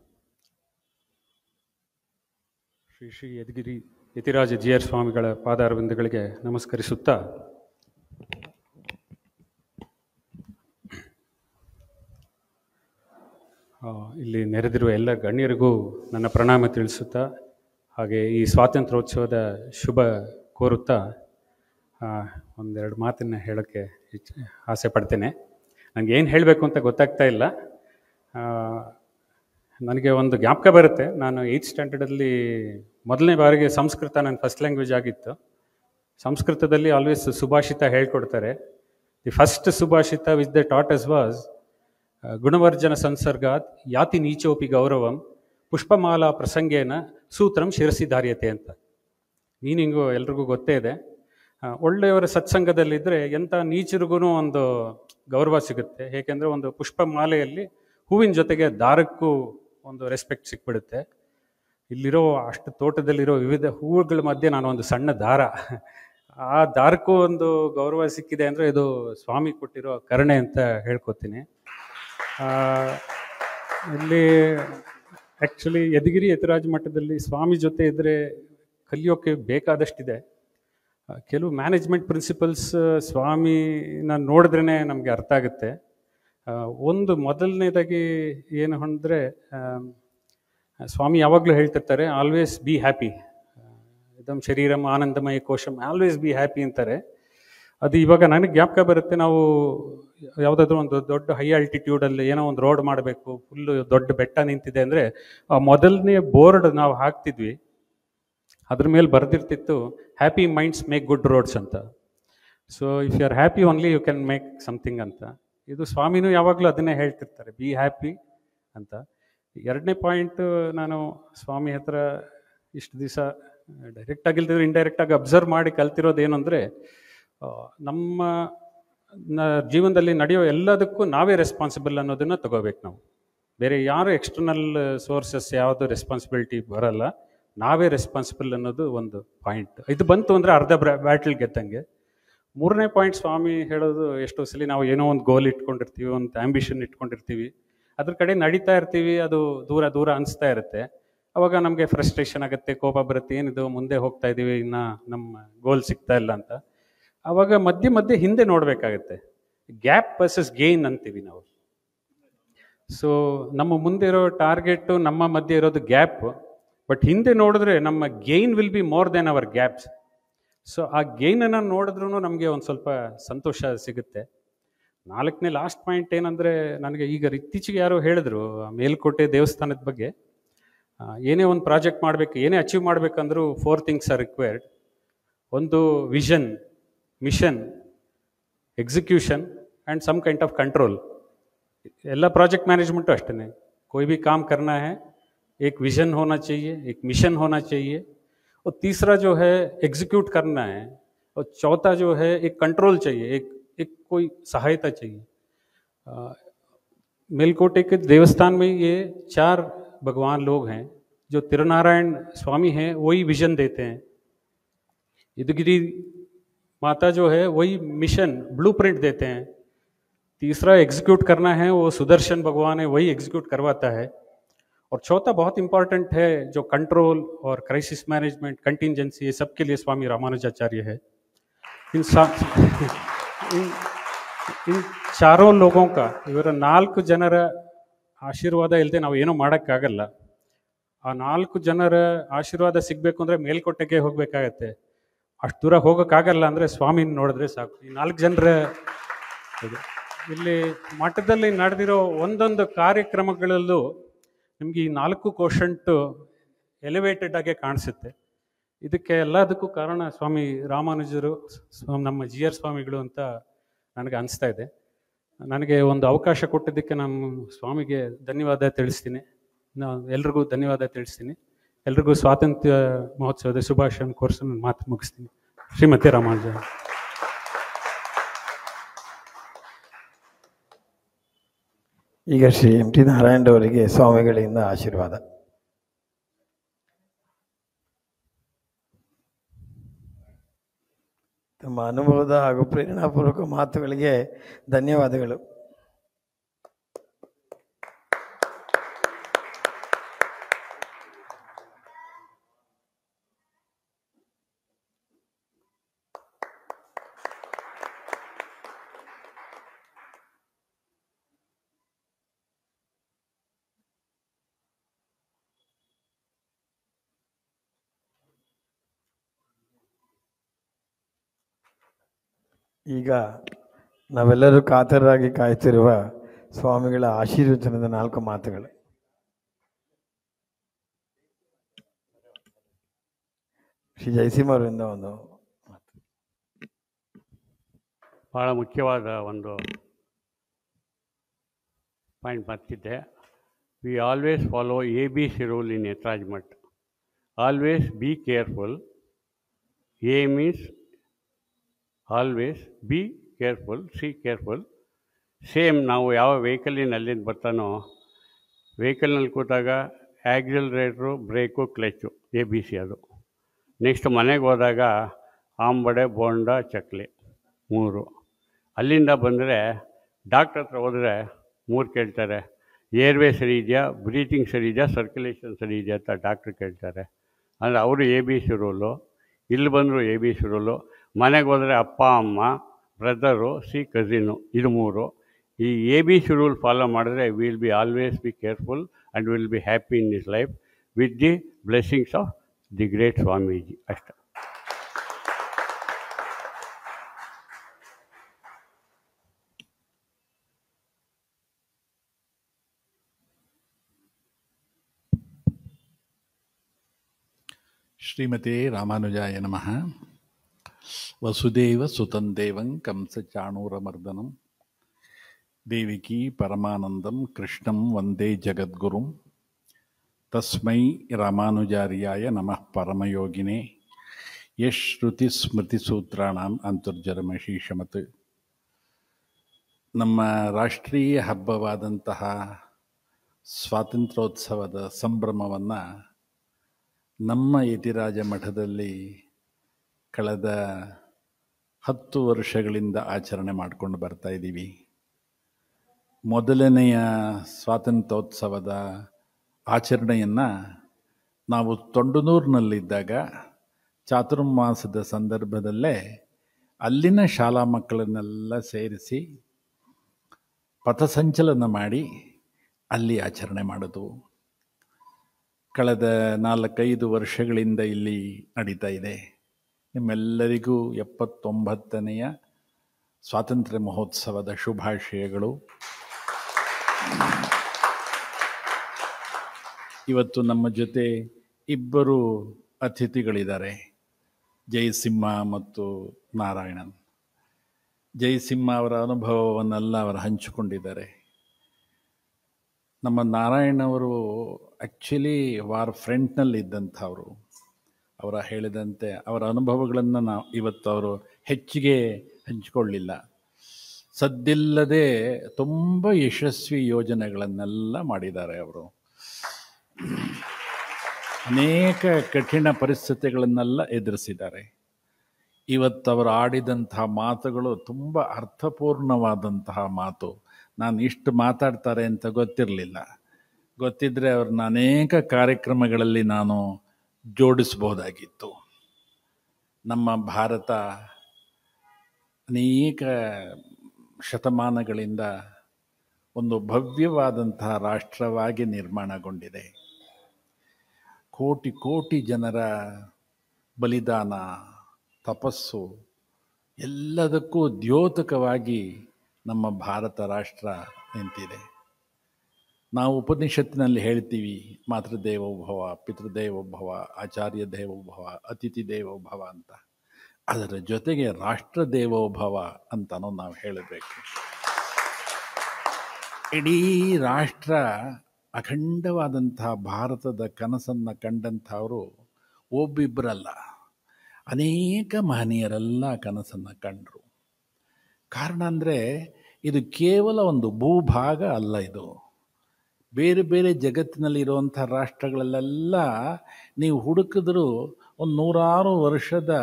ಶ್ರೀ ಯದಗಿರಿ ಯತಿರಾಜ ಜಿಯರ್ ಸ್ವಾಮಿಗಳ ಪಾದಾರವಿಂದಗಳಿಗೆ ನಮಸ್ಕರಿಸುತ್ತಾ, ಇಲ್ಲಿ ನೆರೆದಿರುವ ಎಲ್ಲ ಗಣ್ಯರಿಗೂ ನನ್ನ ಪ್ರಣಾಮ ತಿಳಿಸುತ್ತಾ, ಹಾಗೆ ಈ ಸ್ವಾತಂತ್ರ್ಯೋತ್ಸವದ ಶುಭ ಕೋರುತ್ತಾ ಒಂದೆರಡು ಮಾತನ್ನು ಹೇಳೋಕ್ಕೆ ಆಸೆ ಪಡ್ತೇನೆ. ನನಗೆ ಏನು ಹೇಳಬೇಕು ಅಂತ ಗೊತ್ತಾಗ್ತಾ ಇಲ್ಲ. ನನಗೆ ಒಂದು ಜ್ಞಾಪಕ ಬರುತ್ತೆ. ನಾನು 8th ಸ್ಟ್ಯಾಂಡರ್ಡಲ್ಲಿ ಮೊದಲನೇ ಬಾರಿಗೆ ಸಂಸ್ಕೃತ ನನ್ನ ಫಸ್ಟ್ ಲ್ಯಾಂಗ್ವೇಜ್ ಆಗಿತ್ತು. ಸಂಸ್ಕೃತದಲ್ಲಿ ಆಲ್ವೇಸ್ ಸುಭಾಷಿತ ಹೇಳ್ಕೊಡ್ತಾರೆ. ದಿ ಫಸ್ಟ್ ಸುಭಾಷಿತ which the taught us was ಗುಣವರ್ಜನ ಸಂಸರ್ಗಾತ್ ಯಾತಿ ನೀಚೋಪಿ ಗೌರವಂ ಪುಷ್ಪಮಾಲಾ ಪ್ರಸಂಗೇನ ಸೂತ್ರಂ ಶಿರಸಿ ಧಾರ್ಯತೆ ಅಂತ. ಮೀನಿಂಗು ಎಲ್ರಿಗೂ ಗೊತ್ತೇ ಇದೆ. ಒಳ್ಳೆಯವರ ಸತ್ಸಂಗದಲ್ಲಿದ್ದರೆ ಎಂಥ ನೀಚರಿಗೂ ಒಂದು ಗೌರವ ಸಿಗುತ್ತೆ. ಏಕೆಂದರೆ ಒಂದು ಪುಷ್ಪಮಾಲೆಯಲ್ಲಿ ಹೂವಿನ ಜೊತೆಗೆ ದಾರಕ್ಕೂ ಒಂದು ರೆಸ್ಪೆಕ್ಟ್ ಸಿಕ್ಬಿಡುತ್ತೆ. ಇಲ್ಲಿರೋ ಅಷ್ಟು ತೋಟದಲ್ಲಿರೋ ವಿವಿಧ ಹೂವುಗಳ ಮಧ್ಯೆ ನಾನು ಒಂದು ಸಣ್ಣ ದಾರ, ಆ ದಾರಕ್ಕೂ ಒಂದು ಗೌರವ ಸಿಕ್ಕಿದೆ ಅಂದರೆ ಇದು ಸ್ವಾಮಿ ಕೊಟ್ಟಿರೋ ಕರುಣೆ ಅಂತ ಹೇಳ್ಕೊತೀನಿ. ಇಲ್ಲಿ ಆ್ಯಕ್ಚುಲಿ ಯದಗಿರಿ ಯತಿರಾಜ ಮಠದಲ್ಲಿ ಸ್ವಾಮಿ ಜೊತೆ ಇದ್ದರೆ ಕಲಿಯೋಕ್ಕೆ ಬೇಕಾದಷ್ಟಿದೆ. ಕೆಲವು ಮ್ಯಾನೇಜ್ಮೆಂಟ್ ಪ್ರಿನ್ಸಿಪಲ್ಸ್ ಸ್ವಾಮಿನ ನೋಡಿದ್ರೇ ನಮಗೆ ಅರ್ಥ ಆಗುತ್ತೆ. ಒಂದು ಮೊದಲನೇದಾಗಿ ಏನು ಅಂದರೆ, ಸ್ವಾಮಿ ಯಾವಾಗಲೂ ಹೇಳ್ತಿರ್ತಾರೆ ಆಲ್ವೇಸ್ ಬಿ ಹ್ಯಾಪಿ, ಇದಂ ಶರೀರಂ ಆನಂದಮಯ ಕೋಶಂ, ಆಲ್ವೇಸ್ ಬಿ ಹ್ಯಾಪಿ ಅಂತಾರೆ. ಅದು ಇವಾಗ ನನಗೆ ಜ್ಞಾಪಕ ಬರುತ್ತೆ. ನಾವು ಯಾವುದಾದ್ರೂ ಒಂದು ದೊಡ್ಡ ಹೈ ಆಲ್ಟಿಟ್ಯೂಡಲ್ಲಿ ಏನೋ ಒಂದು ರೋಡ್ ಮಾಡಬೇಕು, ಫುಲ್ಲು ದೊಡ್ಡ ಬೆಟ್ಟ ನಿಂತಿದೆ ಅಂದರೆ ಆ ಮೊದಲನೇ ಬೋರ್ಡ್ ನಾವು ಹಾಕ್ತಿದ್ವಿ, ಅದ್ರ ಮೇಲೆ ಬರೆದಿರ್ತಿತ್ತು happy minds make good roads ಅಂತ. So if you are happy only you can make something ಅಂತ. ಇದು ಸ್ವಾಮಿನೂ ಯಾವಾಗಲೂ ಅದನ್ನೇ ಹೇಳ್ತಿರ್ತಾರೆ, ಬಿ ಹ್ಯಾಪಿ ಅಂತ. ಎರಡನೇ ಪಾಯಿಂಟ್, ನಾನು ಸ್ವಾಮಿ ಹತ್ರ ಇಷ್ಟು ದಿವಸ ಡೈರೆಕ್ಟ್ ಆಗಿಲ್ದಿದ್ರೆ ಇಂಡೈರೆಕ್ಟಾಗಿ ಅಬ್ಸರ್ವ್ ಮಾಡಿ ಕಲ್ತಿರೋದು ಏನು ಅಂದರೆ, ನಮ್ಮ ಜೀವನದಲ್ಲಿ ನಡೆಯೋ ಎಲ್ಲದಕ್ಕೂ ನಾವೇ ರೆಸ್ಪಾನ್ಸಿಬಲ್ ಅನ್ನೋದನ್ನು ತಗೋಬೇಕು ನಾವು. ಬೇರೆ ಯಾರು ಎಕ್ಸ್ಟರ್ನಲ್ ಸೋರ್ಸಸ್ ಯಾವುದು ರೆಸ್ಪಾನ್ಸಿಬಿಲಿಟಿ ಬರಲ್ಲ, ನಾವೇ ರೆಸ್ಪಾನ್ಸಿಬಲ್ ಅನ್ನೋದು ಒಂದು ಪಾಯಿಂಟ್. ಇದು ಬಂತು ಅಂದರೆ ಅರ್ಧ ಬ್ಯಾಟಲ್ ಗೆದ್ದಂಗೆ. ಮೂರನೇ ಪಾಯಿಂಟ್ ಸ್ವಾಮಿ ಹೇಳೋದು, ಎಷ್ಟೋ ಸಲ ನಾವು ಏನೋ ಒಂದು ಗೋಲ್ ಇಟ್ಕೊಂಡಿರ್ತೀವಿ, ಒಂದು ಆ್ಯಂಬಿಷನ್ ಇಟ್ಕೊಂಡಿರ್ತೀವಿ, ಅದ್ರ ಕಡೆ ನಡೀತಾ ಇರ್ತೀವಿ, ಅದು ದೂರ ದೂರ ಅನಿಸ್ತಾ ಇರುತ್ತೆ. ಅವಾಗ ನಮಗೆ ಫ್ರಸ್ಟ್ರೇಷನ್ ಆಗುತ್ತೆ, ಕೋಪ ಬರುತ್ತೆ, ಏನಿದು ಮುಂದೆ ಹೋಗ್ತಾ ಇದ್ದೀವಿ, ಇನ್ನು ನಮ್ಮ ಗೋಲ್ ಸಿಗ್ತಾ ಇಲ್ಲ ಅಂತ. ಆವಾಗ ಮಧ್ಯೆ ಮಧ್ಯೆ ಹಿಂದೆ ನೋಡಬೇಕಾಗತ್ತೆ. ಗ್ಯಾಪ್ ವರ್ಸಸ್ ಗೇನ್ ಅಂತೀವಿ ನಾವು. ಸೊ ನಮ್ಮ ಮುಂದೆ ಇರೋ ಟಾರ್ಗೆಟು ನಮ್ಮ ಮಧ್ಯೆ ಇರೋದು ಗ್ಯಾಪ್, ಬಟ್ ಹಿಂದೆ ನೋಡಿದ್ರೆ ನಮ್ಮ gain will be more than our gaps. So ಆ ಗೇನನ್ನು ನೋಡಿದ್ರೂ ನಮಗೆ ಒಂದು ಸ್ವಲ್ಪ ಸಂತೋಷ ಸಿಗುತ್ತೆ. ನಾಲ್ಕನೇ ಲಾಸ್ಟ್ ಪಾಯಿಂಟ್ ಏನಂದರೆ, ನನಗೆ ಈಗ ಇತ್ತೀಚೆಗೆ ಯಾರೋ ಹೇಳಿದ್ರು ಮೇಲ್ಕೋಟೆ ದೇವಸ್ಥಾನದ ಬಗ್ಗೆ, ಏನೇ ಒಂದು ಪ್ರಾಜೆಕ್ಟ್ ಮಾಡಬೇಕು, ಏನೇ ಅಚೀವ್ ಮಾಡಬೇಕಂದ್ರೂ 4 ಥಿಂಗ್ಸ್ ಆರ್ ರಿಕ್ವೈರ್ಡ್. ಒಂದು vision, mission, execution and some kind of control. ಎಲ್ಲ ಪ್ರಾಜೆಕ್ಟ್ मैनेजमेंटು ಅಷ್ಟೇ. कोई भी काम करना है, एक विजन होना चाहिए, एक मिशन होना चाहिए, और तीसरा जो है एग्जीक्यूट करना है, और चौथा जो है एक कंट्रोल चाहिए, एक कोई सहायता चाहिए. मेलकोटे के देवस्थान में ये 4 भगवान लोग हैं. जो तिरुनारायण स्वामी हैं वही विजन देते हैं, यदुगिरी माता जो है वही मिशन ब्लूप्रिंट देते हैं, तीसरा एग्जीक्यूट करना है वो सुदर्शन भगवान है, वही एग्जीक्यूट करवाता है, और चौथा बहुत इंपॉर्टेंट है जो कंट्रोल और क्राइसिस मैनेजमेंट, कंटिंजेंसी, ये सब के लिए स्वामी रामानुजाचार्य है. इन चारों लोगों का, ಇವರ 4 ಜನರ ಆಶೀರ್ವಾದ ಇಲ್ಲದೆ ನಾವು ಏನೂ ಮಾಡೋಕ್ಕಾಗಲ್ಲ. ಆ 4 ಜನರ ಆಶೀರ್ವಾದ ಸಿಗಬೇಕು ಅಂದರೆ ಮೇಲ್ಕೋಟೆಗೆ ಹೋಗಬೇಕಾಗತ್ತೆ. ಅಷ್ಟು ದೂರ ಹೋಗೋಕ್ಕಾಗಲ್ಲ ಅಂದರೆ ಸ್ವಾಮಿನ ನೋಡಿದ್ರೆ ಸಾಕು. ಈ 4 ಜನರ ಇಲ್ಲಿ ಮಠದಲ್ಲಿ ನಡೆದಿರೋ ಒಂದೊಂದು ಕಾರ್ಯಕ್ರಮಗಳಲ್ಲೂ ನಿಮಗೆ ಈ 4 ಕೋಶಂಟು ಎಲಿವೇಟೆಡ್ ಆಗಿ ಕಾಣಿಸುತ್ತೆ. ಇದಕ್ಕೆ ಎಲ್ಲದಕ್ಕೂ ಕಾರಣ ಸ್ವಾಮಿ ರಾಮಾನುಜರು, ನಮ್ಮ GR ಸ್ವಾಮಿಗಳು ಅಂತ ನನಗೆ ಅನಿಸ್ತಾ ಇದೆ. ನನಗೆ ಒಂದು ಅವಕಾಶ ಕೊಟ್ಟಿದ್ದಕ್ಕೆ ನಾನು ಸ್ವಾಮಿಗೆ ಧನ್ಯವಾದ ತಿಳಿಸ್ತೀನಿ. ನಾನು ಎಲ್ರಿಗೂ ಧನ್ಯವಾದ ತಿಳಿಸ್ತೀನಿ. ಎಲ್ರಿಗೂ ಸ್ವಾತಂತ್ರ್ಯ ಮಹೋತ್ಸವದ ಶುಭಾಶಯ ಕೋರ್ಸ್ ಮಾತು ಮುಗಿಸ್ತೀನಿ. ಶ್ರೀಮತಿ ರಾಮಾನುಜ. ಈಗ ಶ್ರೀ MT ನಾರಾಯಣ್ ಅವರಿಗೆ ಸ್ವಾಮಿಗಳಿಂದ ಆಶೀರ್ವಾದ. ತಮ್ಮ ಅನುಭವದ ಹಾಗೂ ಪ್ರೇರಣಾಪೂರ್ವಕ ಮಾತುಗಳಿಗೆ ಧನ್ಯವಾದಗಳು. ಈಗ ನಾವೆಲ್ಲರೂ ಕಾತರರಾಗಿ ಕಾಯ್ತಿರುವ ಸ್ವಾಮಿಗಳ ಆಶೀರ್ವಚನದ 4 ಮಾತುಗಳು. ಶ್ರೀ ಜಯಸಿಂಹ ಅವರಿಂದ ಒಂದು ಮಾತು. ಭಾಳ ಮುಖ್ಯವಾದ ಒಂದು ಪಾಯಿಂಟ್ ಬರ್ತಿದ್ದೆ. We always follow ABC rule in Yatraj Math. Always be careful. A means always be careful, see careful. Same ನಾವು ಯಾವ ವೆಹಿಕಲಿನ ಅಲ್ಲಿಂದ ಬರ್ತಾನೋ, ವೆಹಿಕಲ್ನಲ್ಲಿ ಕೂತಾಗ ಆ್ಯಕ್ಸಿಲರೇಟ್ರು, ಬ್ರೇಕು, ಕ್ಲಚ್ಚು, ABC ಅದು. ನೆಕ್ಸ್ಟ್ ಮನೆಗೆ ಹೋದಾಗ ಆಂಬಡೆ, ಬೋಂಡ, ಚಕ್ಲಿ 3. ಅಲ್ಲಿಂದ ಬಂದರೆ ಡಾಕ್ಟ್ರ್ ಹತ್ರ ಹೋದರೆ 3 ಕೇಳ್ತಾರೆ. ಏರ್ವೇ ಸರಿ ಇದೆಯಾ, ಬ್ರೀತಿಂಗ್ ಸರಿ ಇದೆಯಾ, ಸರ್ಕ್ಯುಲೇಷನ್ ಸರಿ ಇದೆಯಾ ಅಂತ ಡಾಕ್ಟ್ರ್ ಕೇಳ್ತಾರೆ. ಅಂದರೆ ಅವರು ABC ರೂಲು. ಇಲ್ಲಿ ಬಂದರು ABC ರೂಲು. ಮನೆಗೆ ಹೋದರೆ ಅಪ್ಪ, ಅಮ್ಮ, ಬ್ರದರು, ಕಝಿನು, ಇದು 3. ಈ ABC ರೂಲ್ ಫಾಲೋ ಮಾಡಿದ್ರೆ will be always be careful and will be happy in this life with the blessings of the great Swamiji. ಅಷ್ಟೇ. ಶ್ರೀಮತಿ ರಾಮಾನುಜಾಯ ನಮಃ. ವಸುದೇವ ಸುತಂ ದೇವಂ ಕಂಸ ಚಾಣೂರಮರ್ದನಂ ದೇವಿಕಿ ಪರಮಾನಂದಂ ಕೃಷ್ಣಂ ವಂದೇ ಜಗದ್ಗುರುಂ ತಸ್ಮೈ ರಾಮಾನುಜಾರ್ಯಾಯ ನಮಃ ಪರಮಯೋಗಿನೇ ಯಶ್ ಶ್ರುತಿ ಸ್ಮೃತಿ ಸೂತ್ರಾಣಾಂ ಅಂತರ್ಜರಮಶೀಷಮತ್. ನಮ್ಮ ರಾಷ್ಟ್ರೀಯ ಹಬ್ಬವಾದಂತಹ ಸ್ವಾತಂತ್ರ್ಯೋತ್ಸವದ ಸಂಭ್ರಮವನ್ನು ನಮ್ಮ ಯತಿರಾಜ ಮಠದಲ್ಲಿ ಕಳೆದ 10 ವರ್ಷಗಳಿಂದ ಆಚರಣೆ ಮಾಡಿಕೊಂಡು ಬರ್ತಾ ಇದ್ದೀವಿ. ಮೊದಲನೆಯ ಸ್ವಾತಂತ್ರ್ಯೋತ್ಸವದ ಆಚರಣೆಯನ್ನು ನಾವು ತೊಂಡನೂರಿನಲ್ಲಿದ್ದಾಗ ಚಾತುರ್ಮಾಸದ ಸಂದರ್ಭದಲ್ಲೇ ಅಲ್ಲಿನ ಶಾಲಾ ಮಕ್ಕಳನ್ನೆಲ್ಲ ಸೇರಿಸಿ ಪಥಸಂಚಲನ ಮಾಡಿ ಅಲ್ಲಿ ಆಚರಣೆ ಮಾಡೋದು. ಕಳೆದ 4-5 ವರ್ಷಗಳಿಂದ ಇಲ್ಲಿ ನಡೀತಾ ಇದೆ. ನಿಮ್ಮೆಲ್ಲರಿಗೂ 79ನೆಯ ಸ್ವಾತಂತ್ರ್ಯ ಮಹೋತ್ಸವದ ಶುಭಾಶಯಗಳು. ಇವತ್ತು ನಮ್ಮ ಜೊತೆ ಇಬ್ಬರು ಅತಿಥಿಗಳಿದ್ದಾರೆ, ಜಯಸಿಂಹ ಮತ್ತು ನಾರಾಯಣನ್. ಜಯಸಿಂಹ ಅವರ ಅನುಭವವನ್ನೆಲ್ಲ ಅವರು ಹಂಚಿಕೊಂಡಿದ್ದಾರೆ. ನಮ್ಮ ನಾರಾಯಣವರು ಆ್ಯಕ್ಚುಲಿ ವಾರ್ ಫ್ರಂಟ್ನಲ್ಲಿ ಇದ್ದಂಥವರು. ಅವರ ಹೇಳಿದಂತೆ ಅವರ ಅನುಭವಗಳನ್ನು ಇವತ್ತು ಅವರು ಹೆಚ್ಚಿಗೆ ಹಂಚಿಕೊಳ್ಳಿಲ್ಲ. ಸದ್ದಿಲ್ಲದೆ ತುಂಬ ಯಶಸ್ವಿ ಯೋಜನೆಗಳನ್ನೆಲ್ಲ ಮಾಡಿದ್ದಾರೆ. ಅವರು ಅನೇಕ ಕಠಿಣ ಪರಿಸ್ಥಿತಿಗಳನ್ನೆಲ್ಲ ಎದುರಿಸಿದ್ದಾರೆ. ಇವತ್ತು ಅವರು ಆಡಿದಂತಹ ಮಾತುಗಳು ತುಂಬ ಅರ್ಥಪೂರ್ಣವಾದಂತಹ ಮಾತು. ನಾನು ಇಷ್ಟು ಮಾತಾಡ್ತಾರೆ ಅಂತ ಗೊತ್ತಿರಲಿಲ್ಲ. ಗೊತ್ತಿದ್ದರೆ ಅವ್ರನ್ನ ಅನೇಕ ಕಾರ್ಯಕ್ರಮಗಳಲ್ಲಿ ನಾನು ಜೋಡಿಸ್ಬೋದಾಗಿತ್ತು. ನಮ್ಮ ಭಾರತ ಅನೇಕ ಶತಮಾನಗಳಿಂದ ಒಂದು ಭವ್ಯವಾದಂತಹ ರಾಷ್ಟ್ರವಾಗಿ ನಿರ್ಮಾಣಗೊಂಡಿದೆ. ಕೋಟಿ ಕೋಟಿ ಜನರ ಬಲಿದಾನ, ತಪಸ್ಸು ಎಲ್ಲದಕ್ಕೂ ದ್ಯೋತಕವಾಗಿ ನಮ್ಮ ಭಾರತ ರಾಷ್ಟ್ರ ನಿಂತಿದೆ. ನಾವು ಉಪನಿಷತ್ತಿನಲ್ಲಿ ಹೇಳ್ತೀವಿ, ಮಾತೃದೇವೋಭವ, ಪಿತೃದೇವೋಭವ, ಆಚಾರ್ಯ ದೇವೋಭವ, ಅತಿಥಿ ದೇವೋಭವ ಅಂತ. ಅದರ ಜೊತೆಗೆ ರಾಷ್ಟ್ರ ದೇವೋಭವ ಅಂತನೂ ನಾವು ಹೇಳಬೇಕು. ಇಡೀ ರಾಷ್ಟ್ರ ಅಖಂಡವಾದಂತಹ ಭಾರತದ ಕನಸನ್ನು ಕಂಡಂಥವರು ಒಬ್ಬಿಬ್ಬರಲ್ಲ, ಅನೇಕ ಮಹನೀಯರೆಲ್ಲ ಕನಸನ್ನು ಕಂಡರು. ಕಾರಣ ಅಂದರೆ ಇದು ಕೇವಲ ಒಂದು ಭೂಭಾಗ ಅಲ್ಲ. ಇದು ಬೇರೆ ಬೇರೆ ಜಗತ್ತಿನಲ್ಲಿರುವಂಥ ರಾಷ್ಟ್ರಗಳಲ್ಲೆಲ್ಲ ನೀವು ಹುಡುಕಿದ್ರೂ ಒಂದು 100 ವರ್ಷದ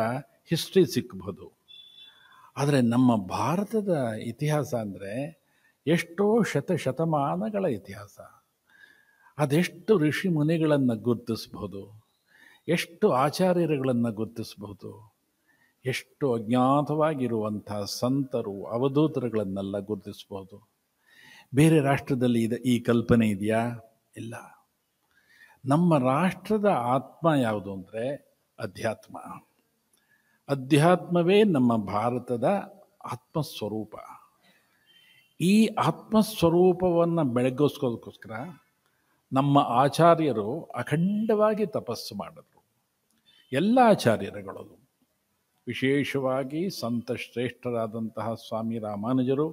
ಹಿಸ್ಟ್ರಿ ಸಿಕ್ಬೋದು. ಆದರೆ ನಮ್ಮ ಭಾರತದ ಇತಿಹಾಸ ಅಂದರೆ ಎಷ್ಟೋ ಶತಮಾನಗಳ ಇತಿಹಾಸ. ಅದೆಷ್ಟು ಋಷಿ ಮುನಿಗಳನ್ನು ಗುರುತಿಸ್ಬೋದು, ಎಷ್ಟು ಆಚಾರ್ಯರುಗಳನ್ನು ಗುರುತಿಸ್ಬೋದು, ಎಷ್ಟು ಅಜ್ಞಾತವಾಗಿರುವಂಥ ಸಂತರು ಅವಧೂತರುಗಳನ್ನೆಲ್ಲ ಗುರುತಿಸ್ಬೋದು. ಬೇರೆ ರಾಷ್ಟ್ರದಲ್ಲಿ ಈ ಕಲ್ಪನೆ ಇದೆಯಾ? ಇಲ್ಲ. ನಮ್ಮ ರಾಷ್ಟ್ರದ ಆತ್ಮ ಯಾವುದು ಅಂದರೆ ಅಧ್ಯಾತ್ಮ. ಅಧ್ಯಾತ್ಮವೇ ನಮ್ಮ ಭಾರತದ ಆತ್ಮಸ್ವರೂಪ. ಈ ಆತ್ಮಸ್ವರೂಪವನ್ನು ಬೆಳಗಿಸೋದಕ್ಕೋಸ್ಕರ ನಮ್ಮ ಆಚಾರ್ಯರು ಅಖಂಡವಾಗಿ ತಪಸ್ಸು ಮಾಡಿದ್ರು. ಎಲ್ಲ ಆಚಾರ್ಯರುಗಳು, ವಿಶೇಷವಾಗಿ ಸಂತ ಶ್ರೇಷ್ಠರಾದಂತಹ ಸ್ವಾಮಿ ರಾಮಾನುಜರು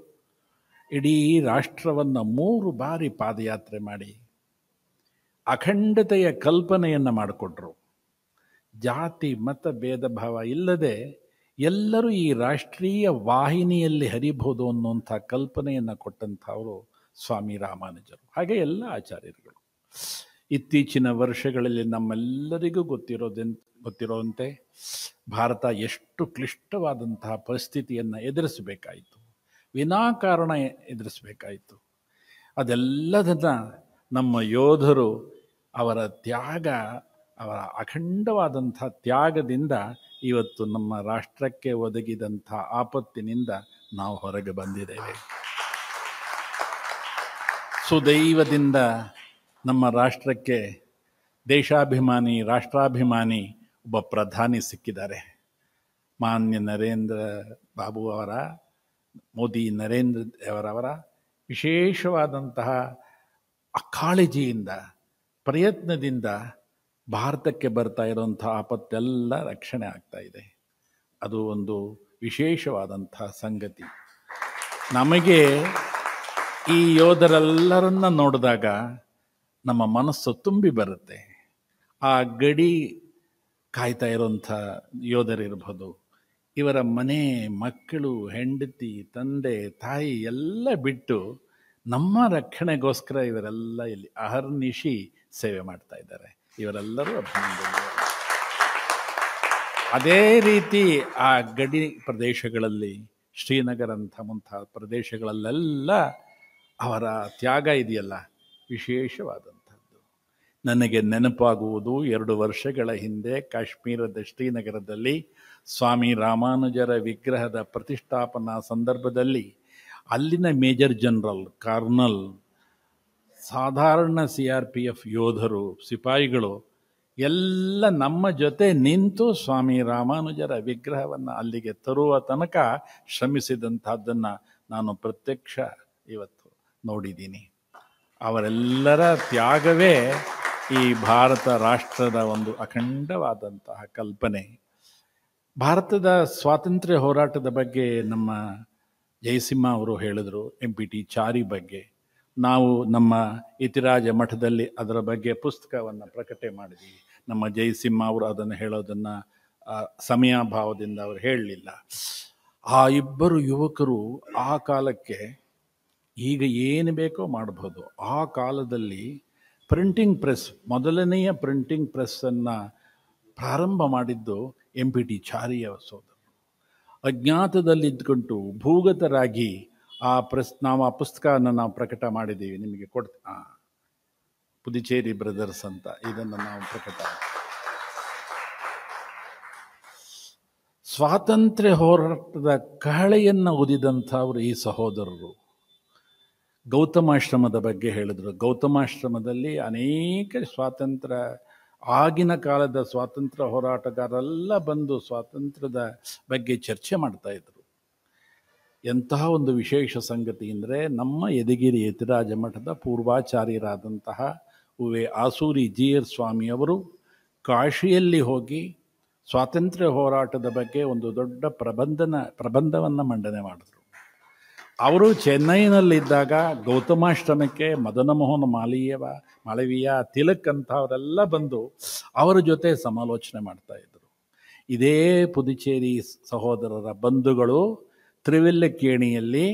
ಇಡೀ ರಾಷ್ಟ್ರವನ್ನು 3 ಬಾರಿ ಪಾದಯಾತ್ರೆ ಮಾಡಿ ಅಖಂಡತೆಯ ಕಲ್ಪನೆಯನ್ನು ಮಾಡಿಕೊಟ್ರು. ಜಾತಿ ಮತ ಭೇದ ಭಾವ ಇಲ್ಲದೆ ಎಲ್ಲರೂ ಈ ರಾಷ್ಟ್ರೀಯ ವಾಹಿನಿಯಲ್ಲಿ ಹರಿಬಹುದು ಅನ್ನುವಂಥ ಕಲ್ಪನೆಯನ್ನು ಕೊಟ್ಟಂಥವರು ಸ್ವಾಮಿ ರಾಮಾನುಜರು. ಹಾಗೆ ಎಲ್ಲ ಆಚಾರ್ಯರುಗಳು. ಇತ್ತೀಚಿನ ವರ್ಷಗಳಲ್ಲಿ ನಮ್ಮೆಲ್ಲರಿಗೂ ಗೊತ್ತಿರೋಂತೆ ಭಾರತ ಎಷ್ಟು ಕ್ಲಿಷ್ಟವಾದಂತಹ ಪರಿಸ್ಥಿತಿಯನ್ನು ಎದುರಿಸಬೇಕಾಯಿತು, ವಿನಾಕಾರಣ ಎದುರಿಸಬೇಕಾಯಿತು. ಅದೆಲ್ಲದನ್ನು ನಮ್ಮ ಯೋಧರು ಅವರ ತ್ಯಾಗ, ಅವರ ಅಖಂಡವಾದಂಥ ತ್ಯಾಗದಿಂದ ಇವತ್ತು ನಮ್ಮ ರಾಷ್ಟ್ರಕ್ಕೆ ಒದಗಿದಂಥ ಆಪತ್ತಿನಿಂದ ನಾವು ಹೊರಗೆ ಬಂದಿದ್ದೇವೆ. ಸುದೈವದಿಂದ ನಮ್ಮ ರಾಷ್ಟ್ರಕ್ಕೆ ದೇಶಾಭಿಮಾನಿ, ರಾಷ್ಟ್ರಾಭಿಮಾನಿ ಒಬ್ಬ ಪ್ರಧಾನಿ ಸಿಕ್ಕಿದ್ದಾರೆ. ಮಾನ್ಯ ನರೇಂದ್ರ ಬಾಬು ಅವರ, ಮೋದಿ ನರೇಂದ್ರ ಅವರವರ ವಿಶೇಷವಾದಂತಹ ಕಾಳಜಿಯಿಂದ, ಪ್ರಯತ್ನದಿಂದ ಭಾರತಕ್ಕೆ ಬರ್ತಾ ಇರುವಂಥ ಆಪತ್ತೆಲ್ಲ ರಕ್ಷಣೆ ಆಗ್ತಾ ಇದೆ. ಅದು ಒಂದು ವಿಶೇಷವಾದಂಥ ಸಂಗತಿ. ನಮಗೆ ಈ ಯೋಧರೆಲ್ಲರನ್ನ ನೋಡಿದಾಗ ನಮ್ಮ ಮನಸ್ಸು ತುಂಬಿ ಬರುತ್ತೆ. ಆ ಗಡಿ ಕಾಯ್ತಾ ಇರೋಂಥ ಯೋಧರಿರ್ಬೋದು, ಇವರ ಮನೆ, ಮಕ್ಕಳು, ಹೆಂಡತಿ, ತಂದೆ, ತಾಯಿ ಎಲ್ಲ ಬಿಟ್ಟು ನಮ್ಮ ರಕ್ಷಣೆಗೋಸ್ಕರ ಇವರೆಲ್ಲ ಇಲ್ಲಿ ಅಹರ್ನಿಶಿ ಸೇವೆ ಮಾಡ್ತಾ ಇದ್ದಾರೆ. ಇವರೆಲ್ಲರೂ ಅಭಿನಂದನೆ. ಅದೇ ರೀತಿ ಆ ಗಡಿ ಪ್ರದೇಶಗಳಲ್ಲಿ, ಶ್ರೀನಗರ ಅಂತ ಮುಂತಾದ ಪ್ರದೇಶಗಳಲ್ಲೆಲ್ಲ ಅವರ ತ್ಯಾಗ ಇದೆಯಲ್ಲ, ವಿಶೇಷವಾದಂಥದ್ದು. ನನಗೆ ನೆನಪಾಗುವುದು 2 ವರ್ಷಗಳ ಹಿಂದೆ ಕಾಶ್ಮೀರದ ಶ್ರೀನಗರದಲ್ಲಿ ಸ್ವಾಮಿ ರಾಮಾನುಜರ ವಿಗ್ರಹದ ಪ್ರತಿಷ್ಠಾಪನಾ ಸಂದರ್ಭದಲ್ಲಿ ಅಲ್ಲಿನ ಮೇಜರ್ ಜನರಲ್, ಕಾರ್ನಲ್, ಸಾಧಾರಣ CRPF ಯೋಧರು, ಸಿಪಾಯಿಗಳು ಎಲ್ಲ ನಮ್ಮ ಜೊತೆ ನಿಂತು ಸ್ವಾಮಿ ರಾಮಾನುಜರ ವಿಗ್ರಹವನ್ನು ಅಲ್ಲಿಗೆ ತರುವ ತನಕ ಶ್ರಮಿಸಿದಂಥದ್ದನ್ನು ನಾನು ಪ್ರತ್ಯಕ್ಷ ಇವತ್ತು ನೋಡಿದ್ದೀನಿ. ಅವರೆಲ್ಲರ ತ್ಯಾಗವೇ ಈ ಭಾರತ ರಾಷ್ಟ್ರದ ಒಂದು ಅಖಂಡವಾದಂತಹ ಕಲ್ಪನೆ. ಭಾರತದ ಸ್ವಾತಂತ್ರ್ಯ ಹೋರಾಟದ ಬಗ್ಗೆ ನಮ್ಮ ಜಯಸಿಂಹ ಅವರು ಹೇಳಿದರು, MPT ಚಾರಿ ಬಗ್ಗೆ. ನಾವು ನಮ್ಮ ಯತಿರಾಜ ಮಠದಲ್ಲಿ ಅದರ ಬಗ್ಗೆ ಪುಸ್ತಕವನ್ನು ಪ್ರಕಟಣೆ ಮಾಡಿದ್ದೀವಿ. ನಮ್ಮ ಜಯಸಿಂಹ ಅವರು ಅದನ್ನು ಹೇಳೋದನ್ನು ಸಮಯಾಭಾವದಿಂದ ಅವರು ಹೇಳಲಿಲ್ಲ. ಆ ಇಬ್ಬರು ಯುವಕರು ಆ ಕಾಲಕ್ಕೆ, ಈಗ ಏನು ಬೇಕೋ ಮಾಡಬಹುದು, ಆ ಕಾಲದಲ್ಲಿ ಪ್ರಿಂಟಿಂಗ್ ಪ್ರೆಸ್, ಮೊದಲನೆಯ ಪ್ರಿಂಟಿಂಗ್ ಪ್ರೆಸ್ಸನ್ನು ಪ್ರಾರಂಭ ಮಾಡಿದ್ದು MPT ಚಾರಿಯ ಸೋದರರು. ಅಜ್ಞಾತದಲ್ಲಿದ್ದುಕೊಂಡು ಭೂಗತರಾಗಿ ನಾವು ಆ ಪುಸ್ತಕವನ್ನು ನಾವು ಪ್ರಕಟ ಮಾಡಿದ್ದೀವಿ, ನಿಮಗೆ ಪುದುಚೇರಿ ಬ್ರದರ್ಸ್ ಅಂತ ಇದನ್ನು ನಾವು ಪ್ರಕಟ. ಸ್ವಾತಂತ್ರ್ಯ ಹೋರಾಟದ ಕಹಳೆಯನ್ನು ಊದಿದಂಥವರು ಈ ಸಹೋದರರು. ಗೌತಮಾಶ್ರಮದ ಬಗ್ಗೆ ಹೇಳಿದರು. ಗೌತಮಾಶ್ರಮದಲ್ಲಿ ಅನೇಕ ಸ್ವಾತಂತ್ರ್ಯ, ಆಗಿನ ಕಾಲದ ಸ್ವಾತಂತ್ರ್ಯ ಹೋರಾಟಗಾರರೆಲ್ಲ ಬಂದು ಸ್ವಾತಂತ್ರ್ಯದ ಬಗ್ಗೆ ಚರ್ಚೆ ಮಾಡ್ತಾ ಇದ್ರು. ಎಂತಹ ಒಂದು ವಿಶೇಷ ಸಂಗತಿ ಅಂದರೆ, ನಮ್ಮ ಯದಗಿರಿ ಯತಿರಾಜ ಮಠದ ಪೂರ್ವಾಚಾರ್ಯರಾದಂತಹ ಉವೆ ಆಸೂರಿ GR ಸ್ವಾಮಿಯವರು ಕಾಶಿಯಲ್ಲಿ ಹೋಗಿ ಸ್ವಾತಂತ್ರ್ಯ ಹೋರಾಟದ ಬಗ್ಗೆ ಒಂದು ದೊಡ್ಡ ಪ್ರಬಂಧವನ್ನು ಮಂಡನೆ ಮಾಡಿದ್ರು. ಅವರು ಚೆನ್ನೈನಲ್ಲಿದ್ದಾಗ ಗೌತಮಾಶ್ರಮಕ್ಕೆ ಮದನ ಮೋಹನ ಮಾಳವೀಯ, ತಿಲಕ್ ಅಂತವರೆಲ್ಲ ಬಂದು ಅವರ ಜೊತೆ ಸಮಾಲೋಚನೆ ಮಾಡ್ತಾ ಇದ್ರು. ಇದೇ ಪುದುಚೇರಿ ಸಹೋದರರ ಬಂಧುಗಳು ತ್ರಿವಿಲ್ಲಕೇಣಿಯಲ್ಲಿ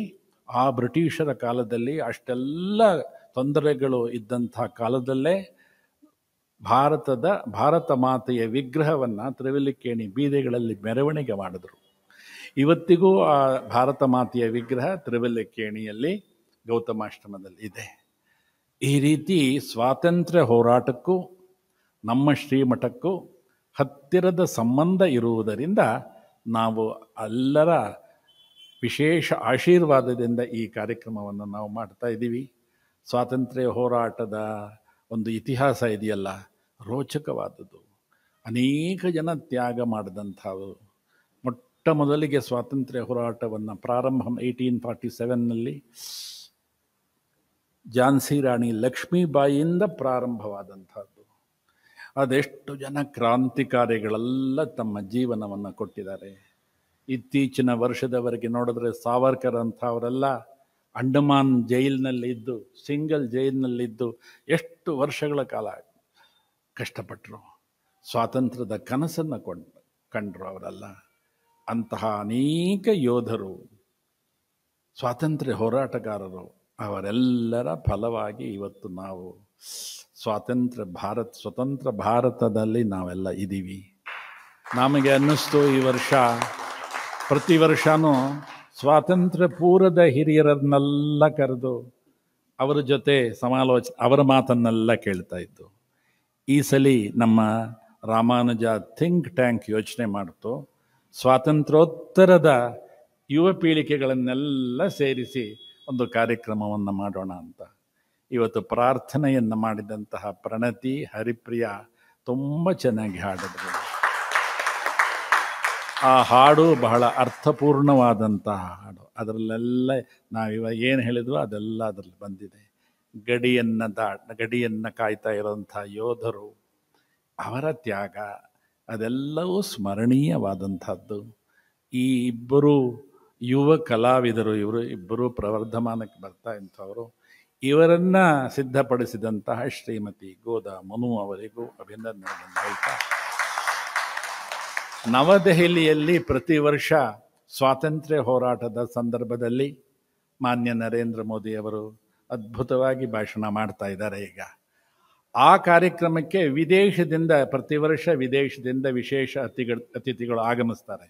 ಆ ಬ್ರಿಟಿಷರ ಕಾಲದಲ್ಲಿ ಅಷ್ಟೆಲ್ಲ ತೊಂದರೆಗಳು ಇದ್ದಂಥ ಕಾಲದಲ್ಲೇ ಭಾರತ ಮಾತೆಯ ವಿಗ್ರಹವನ್ನು ತ್ರಿವಿಲ್ಲಕೇಣಿ ಬೀದಿಗಳಲ್ಲಿ ಮೆರವಣಿಗೆ ಮಾಡಿದ್ರು. ಇವತ್ತಿಗೂ ಆ ಭಾರತ ಮಾತೆಯ ವಿಗ್ರಹ ತ್ರಿವಿಲ್ಲಕೇಣಿಯಲ್ಲಿ ಗೌತಮಾಶ್ರಮದಲ್ಲಿ ಇದೆ. ಈ ರೀತಿ ಸ್ವಾತಂತ್ರ್ಯ ಹೋರಾಟಕ್ಕೂ ನಮ್ಮ ಶ್ರೀಮಠಕ್ಕೂ ಹತ್ತಿರದ ಸಂಬಂಧ ಇರುವುದರಿಂದ ನಾವು ಎಲ್ಲರ ವಿಶೇಷ ಆಶೀರ್ವಾದದಿಂದ ಈ ಕಾರ್ಯಕ್ರಮವನ್ನು ನಾವು ಮಾಡ್ತಾ ಇದ್ದೀವಿ. ಸ್ವಾತಂತ್ರ್ಯ ಹೋರಾಟದ ಒಂದು ಇತಿಹಾಸ ಇದೆಯಲ್ಲ, ರೋಚಕವಾದದ್ದು. ಅನೇಕ ಜನ ತ್ಯಾಗ ಮಾಡಿದಂಥವು. ಮೊಟ್ಟ ಮೊದಲಿಗೆ ಸ್ವಾತಂತ್ರ್ಯ ಹೋರಾಟವನ್ನು ಪ್ರಾರಂಭ 1847ನಲ್ಲಿ ಝಾನ್ಸಿ ರಾಣಿ ಲಕ್ಷ್ಮೀಬಾಯಿಯಿಂದ ಪ್ರಾರಂಭವಾದಂಥದ್ದು. ಅದೆಷ್ಟು ಜನ ಕ್ರಾಂತಿಕಾರಿಗಳೆಲ್ಲ ತಮ್ಮ ಜೀವನವನ್ನು ಕೊಟ್ಟಿದ್ದಾರೆ. ಇತ್ತೀಚಿನ ವರ್ಷದವರೆಗೆ ನೋಡಿದ್ರೆ ಸಾವರ್ಕರ್ ಅಂಥವರೆಲ್ಲ ಅಂಡಮಾನ್ ಜೈಲಿನಲ್ಲಿದ್ದು, ಸಿಂಗಲ್ ಜೈಲಿನಲ್ಲಿದ್ದು ಎಷ್ಟು ವರ್ಷಗಳ ಕಾಲ ಕಷ್ಟಪಟ್ಟರು. ಸ್ವಾತಂತ್ರ್ಯದ ಕನಸನ್ನು ಕಂಡರು ಅವರೆಲ್ಲ. ಅಂತಹ ಅನೇಕ ಯೋಧರು, ಸ್ವಾತಂತ್ರ್ಯ ಹೋರಾಟಗಾರರು, ಅವರೆಲ್ಲರ ಫಲವಾಗಿ ಇವತ್ತು ನಾವು ಸ್ವತಂತ್ರ ಭಾರತದಲ್ಲಿ ನಾವೆಲ್ಲ ಇದ್ದೀವಿ. ನಮಗೆ ಅನ್ನಿಸ್ತು ಈ ವರ್ಷ, ಪ್ರತಿ ವರ್ಷವೂ ಸ್ವಾತಂತ್ರ್ಯ ಪೂರ್ವದ ಹಿರಿಯರನ್ನೆಲ್ಲ ಕರೆದು ಅವರ ಜೊತೆ ಅವರ ಮಾತನ್ನೆಲ್ಲ ಕೇಳ್ತಾ ಇತ್ತು. ಈ ಸಲ ನಮ್ಮ ರಾಮಾನುಜ ಥಿಂಕ್ ಟ್ಯಾಂಕ್ ಯೋಚನೆ ಮಾಡ್ತು, ಸ್ವಾತಂತ್ರ್ಯೋತ್ತರದ ಯುವ ಪೀಳಿಗೆಗಳನ್ನೆಲ್ಲ ಸೇರಿಸಿ ಒಂದು ಕಾರ್ಯಕ್ರಮವನ್ನು ಮಾಡೋಣ ಅಂತ. ಇವತ್ತು ಪ್ರಾರ್ಥನೆಯನ್ನು ಮಾಡಿದಂತಹ ಪ್ರಣತಿ, ಹರಿಪ್ರಿಯ ತುಂಬ ಚೆನ್ನಾಗಿ ಹಾಡಿದ್ರು. ಆ ಹಾಡು ಬಹಳ ಅರ್ಥಪೂರ್ಣವಾದಂತಹ ಹಾಡು. ಅದರಲ್ಲೆಲ್ಲ ನಾವಿವಾಗ ಏನು ಹೇಳಿದ್ವೋ ಅದೆಲ್ಲ ಅದರಲ್ಲಿ ಬಂದಿದೆ. ಗಡಿಯನ್ನು ಕಾಯ್ತಾ ಇರೋಂಥ ಯೋಧರು, ಅವರ ತ್ಯಾಗ, ಅದೆಲ್ಲವೂ ಸ್ಮರಣೀಯವಾದಂಥದ್ದು. ಈ ಇಬ್ಬರು ಯುವ ಕಲಾವಿದರು, ಇವರು ಇಬ್ಬರು ಪ್ರವರ್ಧಮಾನಕ್ಕೆ ಬರ್ತಾ ಇಂಥವರು. ಇವರನ್ನು ಸಿದ್ಧಪಡಿಸಿದಂತಹ ಶ್ರೀಮತಿ ಗೋದಾ ಮನು ಅವರಿಗೂ ಅಭಿನಂದನೆಗಳನ್ನು ಹೇಳ್ತಾ, ನವದೆಹಲಿಯಲ್ಲಿ ಪ್ರತಿ ವರ್ಷ ಸ್ವಾತಂತ್ರ್ಯ ಹೋರಾಟದ ಸಂದರ್ಭದಲ್ಲಿ ಮಾನ್ಯ ನರೇಂದ್ರ ಮೋದಿಯವರು ಅದ್ಭುತವಾಗಿ ಭಾಷಣ ಮಾಡ್ತಾ ಇದ್ದಾರೆ. ಈಗ ಆ ಕಾರ್ಯಕ್ರಮಕ್ಕೆ ಪ್ರತಿ ವರ್ಷ ವಿದೇಶದಿಂದ ವಿಶೇಷ ಅತಿಥಿಗಳು ಆಗಮಿಸ್ತಾರೆ.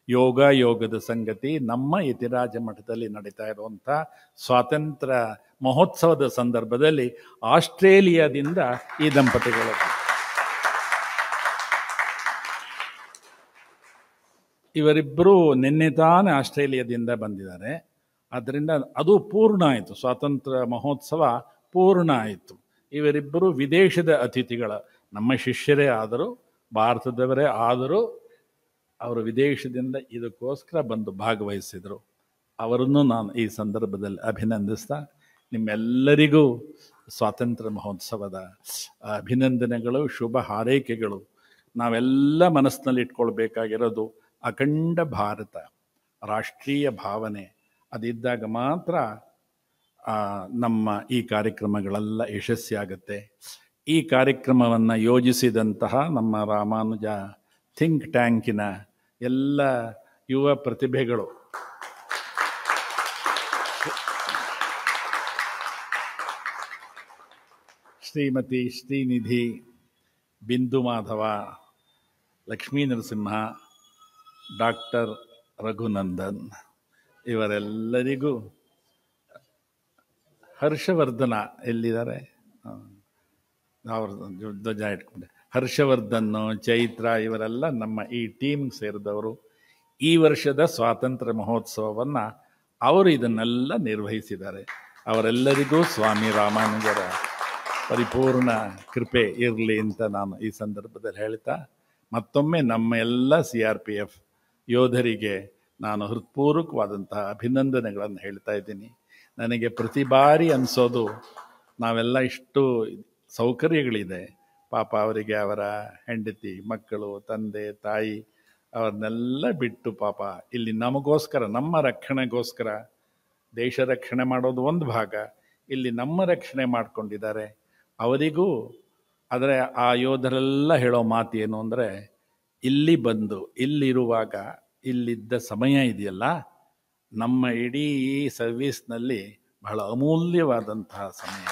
ಯೋಗದ ಸಂಗತಿ ನಮ್ಮ ಯತಿರಾಜ ಮಠದಲ್ಲಿ ನಡೀತಾ ಇರುವಂಥ ಸ್ವಾತಂತ್ರ್ಯ ಮಹೋತ್ಸವದ ಸಂದರ್ಭದಲ್ಲಿ ಆಸ್ಟ್ರೇಲಿಯಾದಿಂದ ಈ ದಂಪತಿಗಳು, ಇವರಿಬ್ಬರು ನಿನ್ನೆ ತಾನೇ ಆಸ್ಟ್ರೇಲಿಯಾದಿಂದ ಬಂದಿದ್ದಾರೆ. ಆದ್ದರಿಂದ ಅದು ಪೂರ್ಣ ಆಯಿತು, ಸ್ವಾತಂತ್ರ್ಯ ಮಹೋತ್ಸವ ಪೂರ್ಣ ಆಯಿತು. ಇವರಿಬ್ಬರು ವಿದೇಶದ ಅತಿಥಿಗಳ, ನಮ್ಮ ಶಿಷ್ಯರೇ ಆದರೂ, ಭಾರತದವರೇ ಆದರೂ, ಅವರು ವಿದೇಶದಿಂದ ಇದಕ್ಕೋಸ್ಕರ ಬಂದು ಭಾಗವಹಿಸಿದರು. ಅವರನ್ನು ನಾನು ಈ ಸಂದರ್ಭದಲ್ಲಿ ಅಭಿನಂದಿಸ್ತಾ, ನಿಮ್ಮೆಲ್ಲರಿಗೂ ಸ್ವಾತಂತ್ರ್ಯ ಮಹೋತ್ಸವದ ಅಭಿನಂದನೆಗಳು, ಶುಭ ಹಾರೈಕೆಗಳು. ನಾವೆಲ್ಲ ಮನಸ್ಸಿನಲ್ಲಿ ಇಟ್ಕೊಳ್ಬೇಕಾಗಿರೋದು ಅಖಂಡ ಭಾರತ, ರಾಷ್ಟ್ರೀಯ ಭಾವನೆ ಅದಿದ್ದಾಗ ಮಾತ್ರ ನಮ್ಮ ಈ ಕಾರ್ಯಕ್ರಮಗಳೆಲ್ಲ ಯಶಸ್ವಿಯಾಗುತ್ತೆ. ಈ ಕಾರ್ಯಕ್ರಮವನ್ನು ಯೋಜಿಸಿದಂತಹ ನಮ್ಮ ರಾಮಾನುಜ ಥಿಂಕ್ ಟ್ಯಾಂಕಿನ ಎಲ್ಲ ಯುವ ಪ್ರತಿಭೆಗಳು, ಶ್ರೀಮತಿ ಶ್ರೀನಿಧಿ, ಬಿಂದು ಮಾಧವ, ಲಕ್ಷ್ಮೀ ನರಸಿಂಹ, ಡಾಕ್ಟರ್ ರಘುನಂದನ್, ಇವರೆಲ್ಲರಿಗೂ, ಹರ್ಷವರ್ಧನ ಎಲ್ಲಿದ್ದಾರೆ, ಅವ್ರ ಧ್ವಜ ಇಟ್ಕೊಂಡೆ, ಹರ್ಷವರ್ಧನ್, ಚೈತ್ರ, ಇವರೆಲ್ಲ ನಮ್ಮ ಈ ಟೀಮ್ಗೆ ಸೇರಿದವರು. ಈ ವರ್ಷದ ಸ್ವಾತಂತ್ರ್ಯ ಮಹೋತ್ಸವವನ್ನು ಅವರು ಇದನ್ನೆಲ್ಲ ನಿರ್ವಹಿಸಿದ್ದಾರೆ. ಅವರೆಲ್ಲರಿಗೂ ಸ್ವಾಮಿ ರಾಮಾನುಜರ ಪರಿಪೂರ್ಣ ಕೃಪೆ ಇರಲಿ ಅಂತ ನಾನು ಈ ಸಂದರ್ಭದಲ್ಲಿ ಹೇಳ್ತಾ, ಮತ್ತೊಮ್ಮೆ ನಮ್ಮ ಎಲ್ಲ CRPF ಯೋಧರಿಗೆ ನಾನು ಹೃತ್ಪೂರ್ವಕವಾದಂತಹ ಅಭಿನಂದನೆಗಳನ್ನು ಹೇಳ್ತಾ ಇದ್ದೀನಿ. ನನಗೆ ಪ್ರತಿ ಬಾರಿ ಅನಿಸೋದು, ನಾವೆಲ್ಲ ಇಷ್ಟು ಸೌಕರ್ಯಗಳಿದೆ, ಪಾಪ ಅವರಿಗೆ ಅವರ ಹೆಂಡತಿ, ಮಕ್ಕಳು, ತಂದೆ, ತಾಯಿ ಅವ್ರನ್ನೆಲ್ಲ ಬಿಟ್ಟು ಪಾಪ ಇಲ್ಲಿ ನಮಗೋಸ್ಕರ, ನಮ್ಮ ರಕ್ಷಣೆಗೋಸ್ಕರ, ದೇಶ ರಕ್ಷಣೆ ಮಾಡೋದು ಒಂದು ಭಾಗ, ಇಲ್ಲಿ ನಮ್ಮ ರಕ್ಷಣೆ ಮಾಡಿಕೊಂಡಿದ್ದಾರೆ. ಅವರಿಗೂ, ಆದರೆ ಆ ಯೋಧರೆಲ್ಲ ಹೇಳೋ ಮಾತು ಏನು ಅಂದರೆ, ಇಲ್ಲಿ ಬಂದು ಇಲ್ಲಿರುವಾಗ ಇಲ್ಲಿದ್ದ ಸಮಯ ಇದೆಯಲ್ಲ, ನಮ್ಮ ಇಡೀ ಸರ್ವೀಸ್ನಲ್ಲಿ ಬಹಳ ಅಮೂಲ್ಯವಾದಂತಹ ಸಮಯ,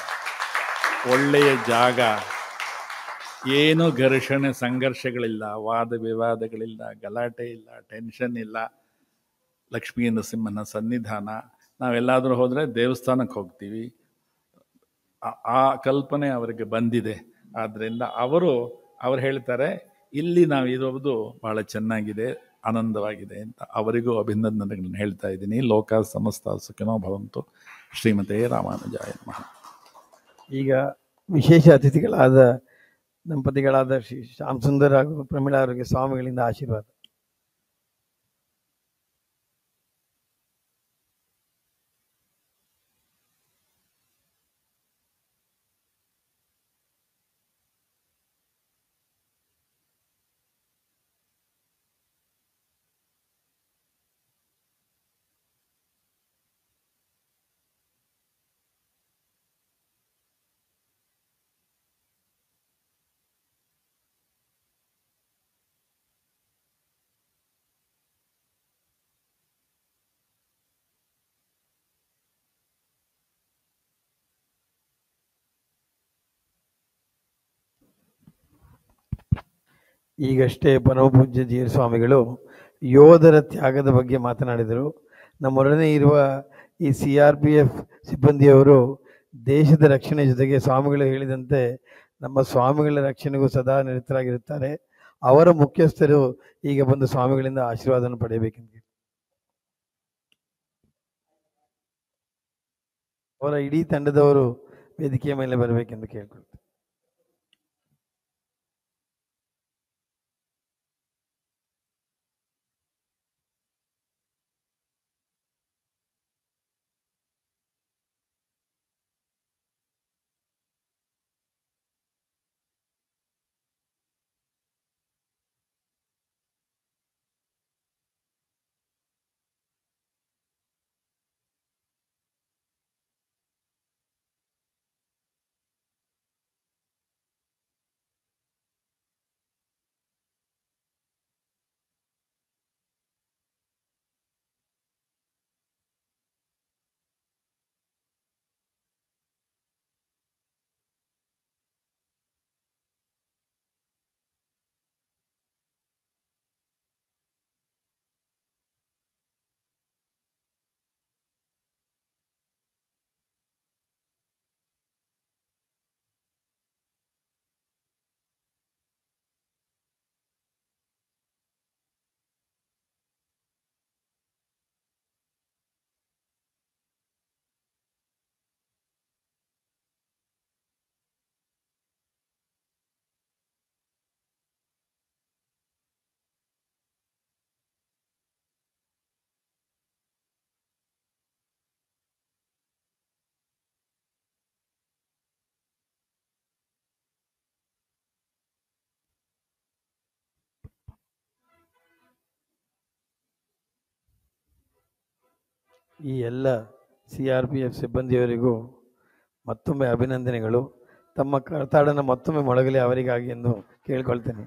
ಒಳ್ಳೆಯ ಜಾಗ, ಏನು ಘರ್ಷಣೆ ಸಂಘರ್ಷಗಳಿಲ್ಲ, ವಾದ ವಿವಾದಗಳಿಲ್ಲ, ಗಲಾಟೆ ಇಲ್ಲ, ಟೆನ್ಷನ್ ಇಲ್ಲ, ಲಕ್ಷ್ಮೀ ನರಸಿಂಹನ ಸನ್ನಿಧಾನ. ನಾವೆಲ್ಲಾದರೂ ಹೋದರೆ ದೇವಸ್ಥಾನಕ್ಕೆ ಹೋಗ್ತೀವಿ, ಆ ಕಲ್ಪನೆ ಅವರಿಗೆ ಬಂದಿದೆ. ಆದ್ದರಿಂದ ಅವರು ಹೇಳ್ತಾರೆ, ಇಲ್ಲಿ ನಾವು ಇರೋದು ಬಹಳ ಚೆನ್ನಾಗಿದೆ, ಆನಂದವಾಗಿದೆ ಅಂತ. ಅವರಿಗೂ ಅಭಿನಂದನೆಗಳನ್ನು ಹೇಳ್ತಾ ಇದ್ದೀನಿ. ಲೋಕ ಸಮಸ್ತ ಸುಖಿನೋ ಭವಂತು. ಶ್ರೀಮತೆ ರಾಮಾನುಜಾಯ ನಮಃ. ಈಗ ವಿಶೇಷ ಅತಿಥಿಗಳಾದ ದಂಪತಿಗಳಾದ ಶ್ರೀ ಶ್ಯಾಮ್ ಸುಂದರ್ ಹಾಗೂ ಪ್ರಮೀಳಾ ಅವರಿಗೆ ಸ್ವಾಮಿಗಳಿಂದ ಆಶೀರ್ವಾದ. ಈಗಷ್ಟೇ ಪರಮಪೂಜ್ಯ ಜೀರ್ ಸ್ವಾಮಿಗಳು ಯೋಧರ ತ್ಯಾಗದ ಬಗ್ಗೆ ಮಾತನಾಡಿದರು. ನಮ್ಮೊಡನೆ ಇರುವ ಈ CRPF ಸಿಬ್ಬಂದಿಯವರು ದೇಶದ ರಕ್ಷಣೆ ಜೊತೆಗೆ ಸ್ವಾಮಿಗಳು ಹೇಳಿದಂತೆ ನಮ್ಮ ಸ್ವಾಮಿಗಳ ರಕ್ಷಣೆಗೂ ಸದಾ ನಿರತರಾಗಿರುತ್ತಾರೆ. ಅವರ ಮುಖ್ಯಸ್ಥರು ಈಗ ಬಂದು ಸ್ವಾಮಿಗಳಿಂದ ಆಶೀರ್ವಾದವನ್ನು ಪಡೆಯಬೇಕೆಂದು, ಅವರ ಇಡೀ ತಂಡದವರು ವೇದಿಕೆಯ ಮೇಲೆ ಬರಬೇಕೆಂದು ಕೇಳ್ಕೊಳ್ತಾರೆ. ಈ ಎಲ್ಲ CRPF ಸಿಬ್ಬಂದಿಯವರಿಗೂ ಮತ್ತೊಮ್ಮೆ ಅಭಿನಂದನೆಗಳು. ತಮ್ಮ ಕರ್ತಾಡನ ಮತ್ತೊಮ್ಮೆ ಮೊಳಗಲಿ ಅವರಿಗಾಗಿ ಎಂದು ಕೇಳ್ಕೊಳ್ತೇನೆ.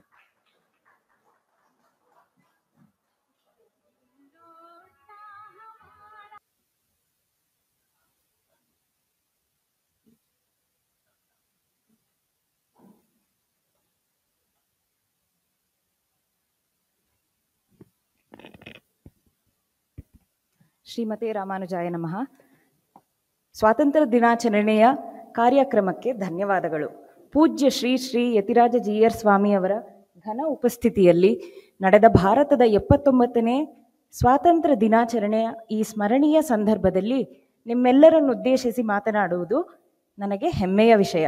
ಶ್ರೀಮತೆ ರಾಮಾನುಜಾಯ ನಮಃ. ಸ್ವಾತಂತ್ರ್ಯ ದಿನಾಚರಣೆಯ ಕಾರ್ಯಕ್ರಮಕ್ಕೆ ಧನ್ಯವಾದಗಳು. ಪೂಜ್ಯ ಶ್ರೀ ಶ್ರೀ ಯತಿರಾಜ ಜೀಯರ್ ಸ್ವಾಮಿಯವರ ಘನ ಉಪಸ್ಥಿತಿಯಲ್ಲಿ ನಡೆದ ಭಾರತದ 79ನೇ ಸ್ವಾತಂತ್ರ್ಯ ದಿನಾಚರಣೆಯ ಈ ಸ್ಮರಣೀಯ ಸಂದರ್ಭದಲ್ಲಿ ನಿಮ್ಮೆಲ್ಲರನ್ನುದ್ದೇಶಿಸಿ ಮಾತನಾಡುವುದು ನನಗೆ ಹೆಮ್ಮೆಯ ವಿಷಯ.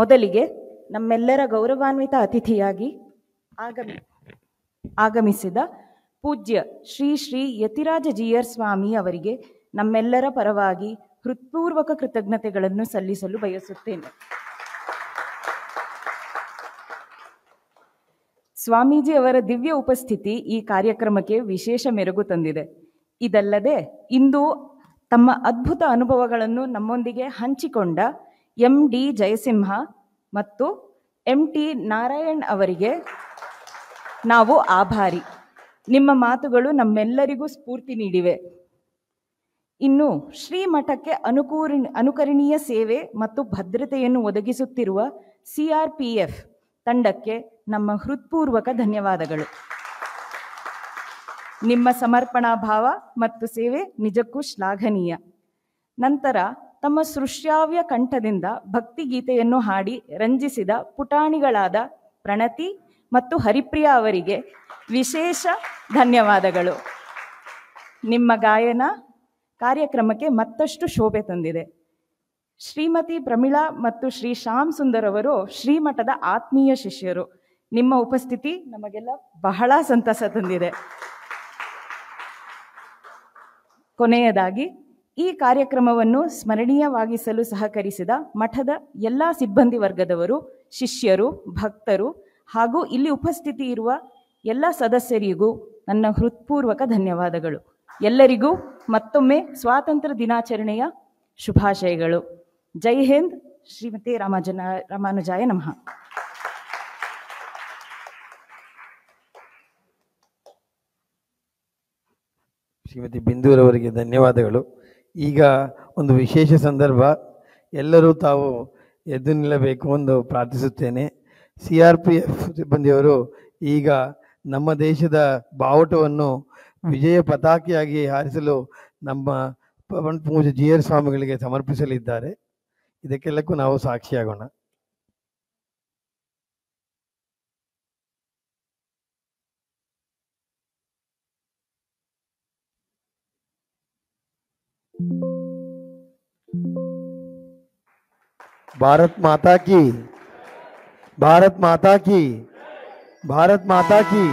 ಮೊದಲಿಗೆ ನಮ್ಮೆಲ್ಲರ ಗೌರವಾನ್ವಿತ ಅತಿಥಿಯಾಗಿ ಆಗಮಿಸಿದ ಪೂಜ್ಯ ಶ್ರೀ ಶ್ರೀ ಯತಿರಾಜ ಜೀಯರ್ ಸ್ವಾಮಿ ಅವರಿಗೆ ನಮ್ಮೆಲ್ಲರ ಪರವಾಗಿ ಹೃತ್ಪೂರ್ವಕ ಕೃತಜ್ಞತೆಗಳನ್ನು ಸಲ್ಲಿಸಲು ಬಯಸುತ್ತೇನೆ. ಸ್ವಾಮೀಜಿ ಅವರ ದಿವ್ಯ ಉಪಸ್ಥಿತಿ ಈ ಕಾರ್ಯಕ್ರಮಕ್ಕೆ ವಿಶೇಷ ಮೆರುಗು ತಂದಿದೆ. ಇದಲ್ಲದೆ ಇಂದು ತಮ್ಮ ಅದ್ಭುತ ಅನುಭವಗಳನ್ನು ನಮ್ಮೊಂದಿಗೆ ಹಂಚಿಕೊಂಡ MD ಜಯಸಿಂಹ ಮತ್ತು MT ನಾರಾಯಣ್ ಅವರಿಗೆ ನಾವು ಆಭಾರಿ. ನಿಮ್ಮ ಮಾತುಗಳು ನಮ್ಮೆಲ್ಲರಿಗೂ ಸ್ಫೂರ್ತಿ ನೀಡಿವೆ. ಇನ್ನು ಶ್ರೀಮಠಕ್ಕೆ ಅನುಕರಣೀಯ ಸೇವೆ ಮತ್ತು ಭದ್ರತೆಯನ್ನು ಒದಗಿಸುತ್ತಿರುವ CRPF ತಂಡಕ್ಕೆ ನಮ್ಮ ಹೃತ್ಪೂರ್ವಕ ಧನ್ಯವಾದಗಳು. ನಿಮ್ಮ ಸಮರ್ಪಣಾ ಭಾವ ಮತ್ತು ಸೇವೆ ನಿಜಕ್ಕೂ ಶ್ಲಾಘನೀಯ. ನಂತರ ತಮ್ಮ ಸೃಶ್ಯಾವ್ಯ ಕಂಠದಿಂದ ಭಕ್ತಿಗೀತೆಯನ್ನು ಹಾಡಿ ರಂಜಿಸಿದ ಪುಟಾಣಿಗಳಾದ ಪ್ರಣತಿ ಮತ್ತು ಹರಿಪ್ರಿಯಾ ಅವರಿಗೆ ವಿಶೇಷ ಧನ್ಯವಾದಗಳು. ನಿಮ್ಮ ಗಾಯನ ಕಾರ್ಯಕ್ರಮಕ್ಕೆ ಮತ್ತಷ್ಟು ಶೋಭೆ ತಂದಿದೆ. ಶ್ರೀಮತಿ ಪ್ರಮೀಳಾ ಮತ್ತು ಶ್ರೀ ಶ್ಯಾಮ್ ಸುಂದರ್ ಅವರು ಶ್ರೀಮಠದ ಆತ್ಮೀಯ ಶಿಷ್ಯರು. ನಿಮ್ಮ ಉಪಸ್ಥಿತಿ ನಮಗೆಲ್ಲ ಬಹಳ ಸಂತಸ ತಂದಿದೆ. ಕೊನೆಯದಾಗಿ ಈ ಕಾರ್ಯಕ್ರಮವನ್ನು ಸ್ಮರಣೀಯವಾಗಿಸಲು ಸಹಕರಿಸಿದ ಮಠದ ಎಲ್ಲ ಸಿಬ್ಬಂದಿ ವರ್ಗದವರು, ಶಿಷ್ಯರು, ಭಕ್ತರು ಹಾಗೂ ಇಲ್ಲಿ ಉಪಸ್ಥಿತಿ ಇರುವ ಎಲ್ಲ ಸದಸ್ಯರಿಗೂ ನನ್ನ ಹೃತ್ಪೂರ್ವಕ ಧನ್ಯವಾದಗಳು. ಎಲ್ಲರಿಗೂ ಮತ್ತೊಮ್ಮೆ ಸ್ವಾತಂತ್ರ್ಯ ದಿನಾಚರಣೆಯ ಶುಭಾಶಯಗಳು. ಜೈ ಹಿಂದ್. ಶ್ರೀಮತಿ ರಾಮಾನುಜಾಯ ನಮಃ. ಶ್ರೀಮತಿ ಬಿಂದೂರವರಿಗೆ ಧನ್ಯವಾದಗಳು. ಈಗ ಒಂದು ವಿಶೇಷ ಸಂದರ್ಭ, ಎಲ್ಲರೂ ತಾವು ಎದ್ದು ನಿಲ್ಲಬೇಕು ಎಂದು ಪ್ರಾರ್ಥಿಸುತ್ತೇನೆ. CRPF ಸಿಬ್ಬಂದಿಯವರು ಈಗ ನಮ್ಮ ದೇಶದ ಬಾವುಟವನ್ನು ವಿಜಯ ಪತಾಕೆಯಾಗಿ ಹಾರಿಸಲು ನಮ್ಮ ಪವನ್ ಪೂಜ್ಯ ಜೀಯರ್ ಸ್ವಾಮಿಗಳಿಗೆ ಸಮರ್ಪಿಸಲಿದ್ದಾರೆ. ಇದಕ್ಕೆಲ್ಲಕ್ಕೂ ನಾವು ಸಾಕ್ಷಿಯಾಗೋಣ. ಭಾರತ್ ಮಾತಾ ಕಿ, ಭಾರತ್ ಮಾತಾ ಕಿ, ಭಾರತ್ ಮಾತಾ ಕಿ.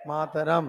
ಮಾತರಂ.